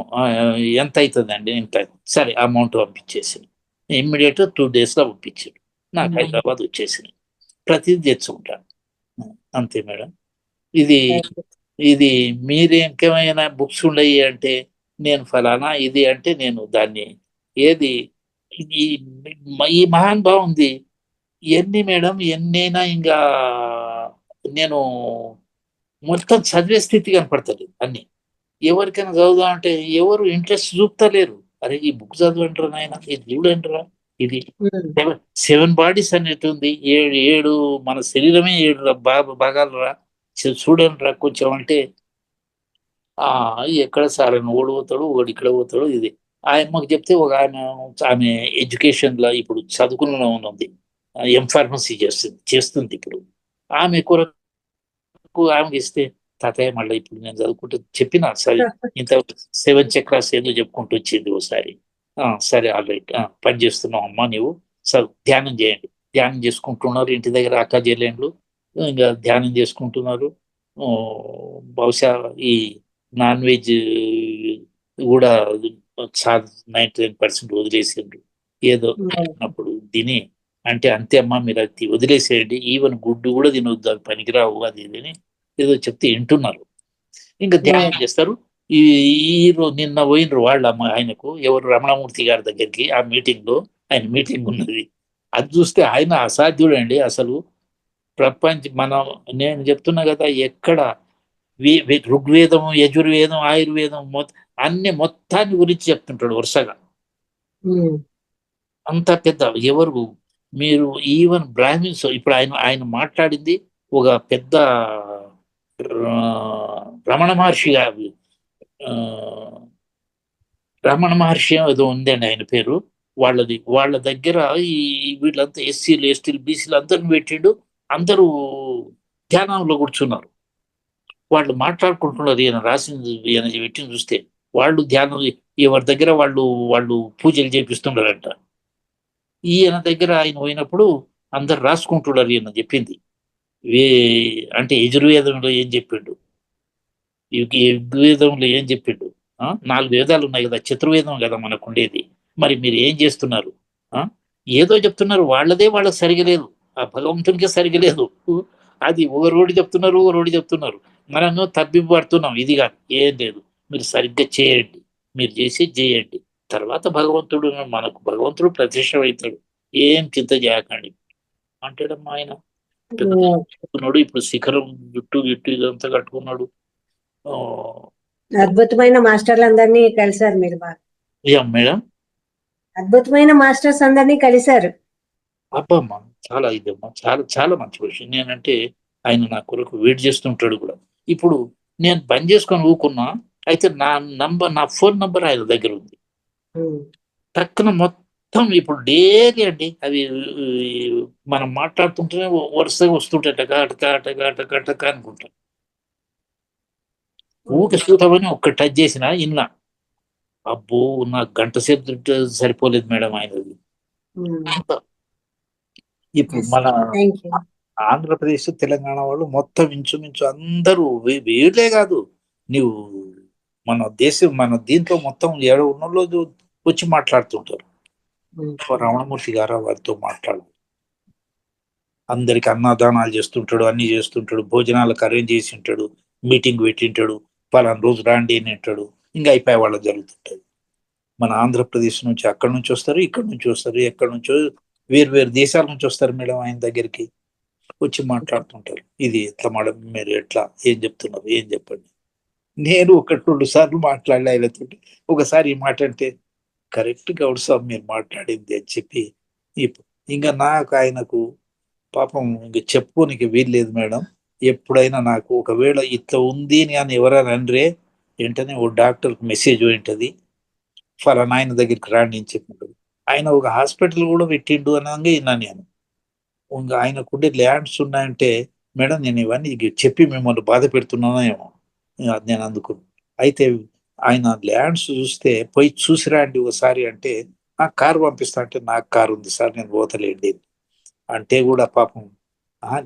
ఎంత అవుతుందండి ఇంత, సరే అమౌంట్ పంపించేసి ఇమ్మీడియట్ 2 days లో పంపించాడు. నాకు హైదరాబాద్ వచ్చేసింది. ప్రతిదీ తెచ్చుకుంటాను అంతే మేడం. ఇది మీరు ఇంకేమైనా బుక్స్ ఉండయి అంటే నేను ఫలానా ఇది అంటే నేను దాన్ని ఏది ఈ మహానుభావం ఉంది ఎన్ని మేడం ఎన్నైనా ఇంకా నేను మొత్తం చదివే స్థితి కనపడుతుంది. అన్ని ఎవరికైనా చదువుదాం అంటే ఎవరు ఇంట్రెస్ట్ చూపుతలేరు. అరే ఈ బుక్ చదవంటారా నాయన, ఇది చూడంటారా, ఇది 7 bodies అనేది ఉంది, 7 మన శరీరమే 7 భాగాలు రా, చూడండి రా కొంచెం అంటే ఎక్కడ సార్ అని ఓడి పోతాడు, ఓడి ఇక్కడ పోతాడు. ఇది ఆయమ్మకి చెప్తే ఒక ఆమె ఎడ్యుకేషన్ లో ఇప్పుడు చదువుకున్న ఉంది, ఎంఫార్మసీ చేస్తుంది ఇప్పుడు. ఆమె కొరకు ఆమెకి ఇస్తే తాతయ్య మళ్ళీ ఇప్పుడు నేను చదువుకుంటూ చెప్పిన సరే ఇంత 7 చక్రాస్ ఏదో చెప్పుకుంటూ వచ్చింది ఒకసారి. సరే ఆల్రైట్ పని చేస్తున్నావు అమ్మా, నీవు ధ్యానం చేయండి. ధ్యానం చేసుకుంటున్నారు ఇంటి దగ్గర అక్క చెల్లెండ్లు, ఇంకా ధ్యానం చేసుకుంటున్నారు. బహుశా ఈ నాన్ వెజ్ కూడా 99% వదిలేసిండ్రు. ఏదో అప్పుడు తిని అంటే అంతే అమ్మా మీరు అది వదిలేసేయండి, ఈవెన్ గుడ్డు కూడా తినొద్దు, అది పనికిరావు అది ఇదని ఏదో చెప్తే వింటున్నారు. ఇంకా ధ్యానం చేస్తారు. నిన్న పోయినరు వాళ్ళు ఆయనకు ఎవరు రమణమూర్తి గారి దగ్గరికి, ఆ మీటింగ్ లో ఆయన మీటింగ్ ఉన్నది. అది చూస్తే ఆయన అసాధ్యుడండి అసలు. నేను చెప్తున్నా కదా, ఎక్కడ ఋగ్వేదం, యజుర్వేదం, ఆయుర్వేదం అన్ని మొత్తాన్ని గురించి చెప్తుంటాడు వరుసగా. అంత పెద్ద ఎవరు మీరు ఈవెన్ బ్రాహ్మిన్స్ ఇప్పుడు ఆయన మాట్లాడింది ఒక పెద్ద రమణ మహర్షి ఏదో ఉందండి ఆయన పేరు. వాళ్ళ దగ్గర వీళ్ళంతా ఎస్సీలు, ఎస్టీలు, బీసీలు అందరిని పెట్టిండు. అందరూ ధ్యానంలో కూర్చున్నారు. వాళ్ళు మాట్లాడుకుంటున్నారు. ఈయన రాసింది ఈయన పెట్టిన చూస్తే వాళ్ళు ధ్యానం ఎవరి దగ్గర వాళ్ళు పూజలు చేపిస్తున్నారంట. ఈయన దగ్గర ఆయన పోయినప్పుడు అందరు రాసుకుంటున్నారు ఈయన చెప్పింది. అంటే యజుర్వేదంలో ఏం చెప్పిండు, ఋగ్వేదంలో ఏం చెప్పిండు, 4 వేదాలు ఉన్నాయి కదా, చతుర్వేదం కదా మనకు ఉండేది. మరి మీరు ఏం చేస్తున్నారు, ఏదో చెప్తున్నారు, వాళ్ళకి సరిగలేదు, ఆ భగవంతునికే సరిగలేదు. అది ఒక రోడ్డు చెప్తున్నారు, మనము తప్పిపడుతున్నాం. ఇది కాదు, ఏం లేదు, మీరు సరిగ్గా చేయండి, మీరు చేయండి, తర్వాత భగవంతుడు ప్రత్యక్షమవుతాడు, ఏం చింత చేయకండి అంటాడమ్మా ఆయన. ఇప్పుడు శిఖరం జుట్టు ఇదంతా కట్టుకున్నాడు. అద్భుతమైన మాస్టర్లు అందరినీ కలిసారు మీరు బాగా మేడం. అద్భుతమైన మాస్టర్స్ అందరినీ కలిశారు. అబ్బమ్మా చాలా ఇదమ్మా, చాలా చాలా మంచి విషయం. నేనంటే ఆయన నా కొరకు వెయిట్ చేస్తుంటాడు కూడా. ఇప్పుడు నేను బంద్ చేసుకొని ఊకున్నా, అయితే నా ఫోన్ నంబర్ ఆయన దగ్గర ఉంది. టక్కున మొత్తం ఇప్పుడు డైలీ అండి అవి మనం మాట్లాడుతుంటేనే వరుసగా వస్తుంటాయి, టక అనుకుంటా. ఊకి చూద్దామని ఒక్క టచ్ చేసిన ఇన్నా, అబ్బో నాకు గంట సేపు సరిపోలేదు మేడం ఆయనది. ఇప్పుడు ఆంధ్రప్రదేశ్ తెలంగాణ వాళ్ళు మొత్తం ఇంచుమించు అందరూ వీళ్ళే కాదు, నీవు మన దీంట్లో మొత్తం ఏడో ఉన్నోళ్ళు వచ్చి మాట్లాడుతుంటారు. రమణమూర్తి గారు వారితో మాట్లాడు, అందరికి అన్నదానాలు చేస్తుంటాడు, అన్ని చేస్తుంటాడు, భోజనాలకు అరేంజ్ చేసి ఉంటాడు, మీటింగ్ పెట్టింటాడు, పలానా రోజు రాండి అని అంటాడు, ఇంకా అయిపోయే వాళ్ళ జరుగుతుంటది. మన ఆంధ్రప్రదేశ్ నుంచి అక్కడి నుంచి వస్తారు, ఇక్కడి నుంచి వస్తారు, ఎక్కడి నుంచో వేరు దేశాల నుంచి వస్తారు మేడం ఆయన దగ్గరికి వచ్చి మాట్లాడుతుంటారు. ఇది ఎట్లా మేడం, మీరు ఎట్లా ఏం చెప్తున్నారు, ఏం చెప్పండి. నేను 1-2 సార్లు మాట్లాడలే ఆయనతో. ఒకసారి ఈ మాట అంటే కరెక్ట్ గౌడ్ సాబ్ మీరు మాట్లాడింది అని చెప్పి, ఇంకా నాకు ఆయనకు పాపం ఇంక చెప్పుకోనికి వీల్లేదు మేడం. ఎప్పుడైనా నాకు ఒకవేళ ఇట్లా ఉంది అని ఎవరైనా అనరే వెంటనే ఓ డాక్టర్కి మెసేజ్ ఉంటుంది, ఫలానా ఆయన దగ్గరికి రాండి అని చెప్పింటాడు. ఆయన ఒక హాస్పిటల్ కూడా పెట్టిండు అనగా విన్నా నేను. ఇంకా ఆయనకుండే ల్యాండ్స్ ఉన్నాయంటే మేడం నేను ఇవన్నీ చెప్పి మిమ్మల్ని బాధ పెడుతున్నానేమో అది నేను అందుకున్నాను. అయితే ఆయన ల్యాండ్స్ చూస్తే పోయి చూసిరాండి ఒకసారి అంటే, నాకు కారు పంపిస్తా అంటే, నాకు కారు ఉంది సార్ నేను పోతలేండి అంటే కూడా పాపం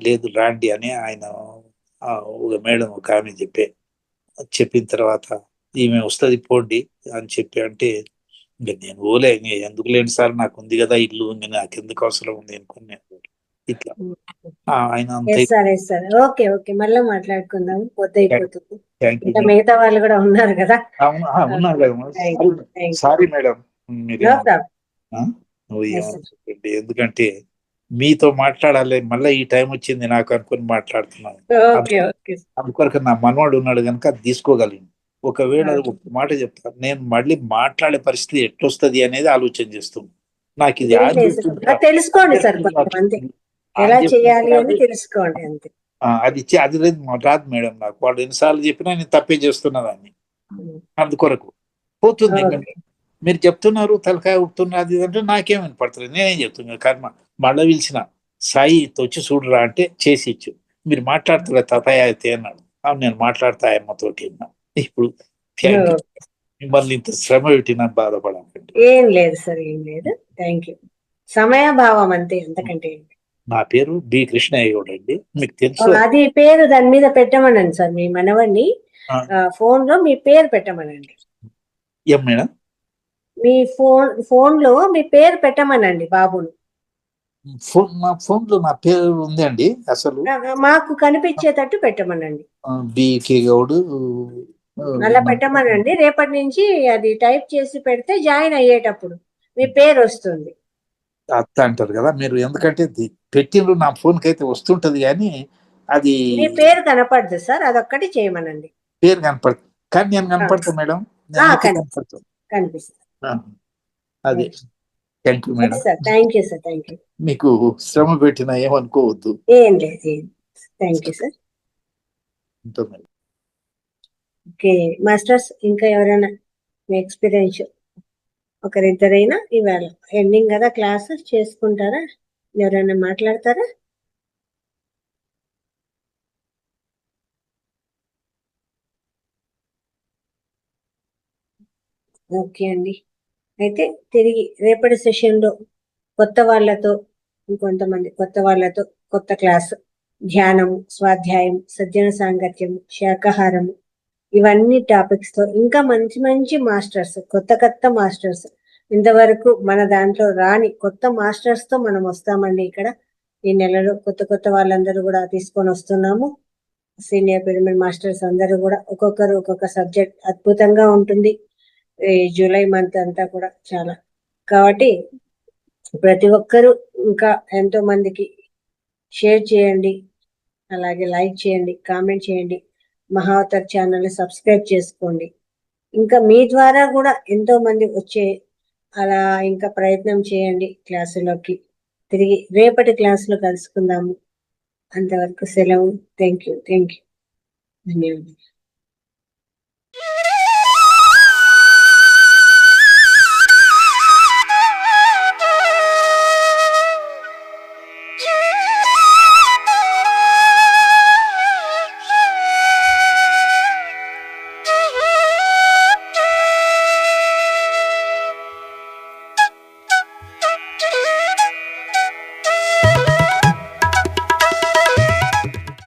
లేదు రాండి అని ఆయన ఒక మేడం ఒక ఆమె చెప్పిన తర్వాత ఈమె వస్తుంది పోండి అని చెప్పి అంటే, ఇంకా నేను పోలే, ఎందుకు లేండి సార్ నాకు ఉంది కదా ఇల్లు, ఇంకా నాకు ఎందుకు అవసరం ఉంది అనుకుని ఇట్లా ఆయన ఓకే ఓకే మళ్ళీ మాట్లాడుకుందాం, పొద్దుపోతుంది. థ్యాంక్ యూ ఇంకా మిగతా వాళ్ళు కూడా ఉన్నారు కదా. ఉన్నారు కదా. సారీ మేడం, ఎందుకంటే మీతో మాట్లాడాలి మళ్ళీ ఈ టైం వచ్చింది నాకు అనుకుని మాట్లాడుతున్నాను. అందుకొరకు నా మనవాడు ఉన్నాడు కనుక అది తీసుకోగలిగింది. ఒకవేళ ఒక మాట చెప్తాను, నేను మళ్ళీ మాట్లాడే పరిస్థితి ఎట్లొస్తుంది అనేది ఆలోచన చేస్తున్నాను. నాకు ఇది తెలుసుకోండి సార్, ఎలా చేయాలి అని తెలుసుకోండి అంతే. అది లేదు రాదు మేడం నాకు. వాళ్ళు ఎన్నిసార్లు చెప్పినా నేను తప్పే చేస్తున్నదాన్ని, అందుకొరకు పోతుంది. మీరు చెప్తున్నారు తలకాయ ఉడుతున్నది అంటే నాకేం వినపడుతుంది, నేనేం చెప్తున్నా కర్మ. మళ్ళీ పిలిచిన సాయి వచ్చి చూడరా అంటే చేసి ఇచ్చు, మీరు మాట్లాడుతున్నా తాతయ్య అయితే అన్నాడు. నేను మాట్లాడతా అమ్మతోటి అన్నా. ఇప్పుడు మిమ్మల్ని ఇంత శ్రమ పెట్టినా బాధపడాలంటే ఏం లేదు సార్, ఏం లేదు. Thank you. సమయభావం అంతే, అంతకంటే. నా పేరు బి కృష్ణయ్య గౌడ్ అండి, మీకు తెలుసు. అది పేరు దాని మీద పెట్టమనండి సార్, మీ మనవన్ని ఫోన్ లో మీ పేరు పెట్టమనండి. ఏం మేడం? మీ ఫోన్ లో మీ పేరు పెట్టమనండి బాబును. మా ఫోన్ లో నా పేరు ఉంది అండి, అసలు మాకు కనిపించేటట్టు పెట్టమనండి. బికే గౌడ్ అలా పెట్టమనండి. రేపటి నుంచి అది టైప్ చేసి పెడితే జాయిన్ అయ్యేటప్పుడు మీ పేరు వస్తుంది. అత్త అంటారు కదా మీరు, ఎందుకంటే పెట్టిండ్రు నా ఫోన్ కి అయితే వస్తుంటది కానీ అది మీ పేరు కనపడదు సార్, అదొక్కటి చేయమనండి. పేరు కనపడుతుంది కానీ నేను కనపడతా మేడం, కనిపిస్తుంది. అది thank you madam. Thank you sir, thank you. మీకు శ్రమ పెట్టినా ఏమనుకోవద్దు. ఏం లేదు, thank you sir. Okay masters, ఇంకా ఎవరైనా మీ ఎక్స్పీరియన్స్ ఒకరిద్దరైనా ఇవాళ ఎండింగ్ కదా క్లాస్ చేసుకుంటారా, ఎవరైనా మాట్లాడతారా? ఓకే అండి, అయితే తిరిగి రేపటి సెషన్లో కొత్త వాళ్ళతో, ఇంకొంతమంది కొత్త వాళ్ళతో కొత్త క్లాసు, ధ్యానము, స్వాధ్యాయం, సజ్జన సాంగత్యము, శాకాహారము, ఇవన్నీ టాపిక్స్ తో ఇంకా మంచి మంచి మాస్టర్స్, కొత్త మాస్టర్స్, ఇంతవరకు మన దాంట్లో రాని కొత్త మాస్టర్స్ తో మనం వస్తామండి. ఇక్కడ ఈ నెలలో కొత్త వాళ్ళందరూ కూడా తీసుకొని వస్తున్నాము. సీనియర్ పిరమిడ్ మాస్టర్స్ అందరూ కూడా ఒక్కొక్కరు ఒక్కొక్క సబ్జెక్ట్ అద్భుతంగా ఉంటుంది. ఈ జూలై మంత్ అంతా కూడా చాలా, కాబట్టి ప్రతి ఒక్కరూ ఇంకా ఎంతో మందికి షేర్ చేయండి, అలాగే లైక్ చేయండి, కామెంట్ చేయండి, మహావతార్ ఛానల్ని సబ్స్క్రైబ్ చేసుకోండి. ఇంకా మీ ద్వారా కూడా ఎంతో మంది వచ్చే అలా ఇంకా ప్రయత్నం చేయండి. క్లాసులోకి తిరిగి రేపటి క్లాసులో కలుసుకుందాము. అంతవరకు సెలవు. థ్యాంక్ యూ, ధన్యవాదాలు.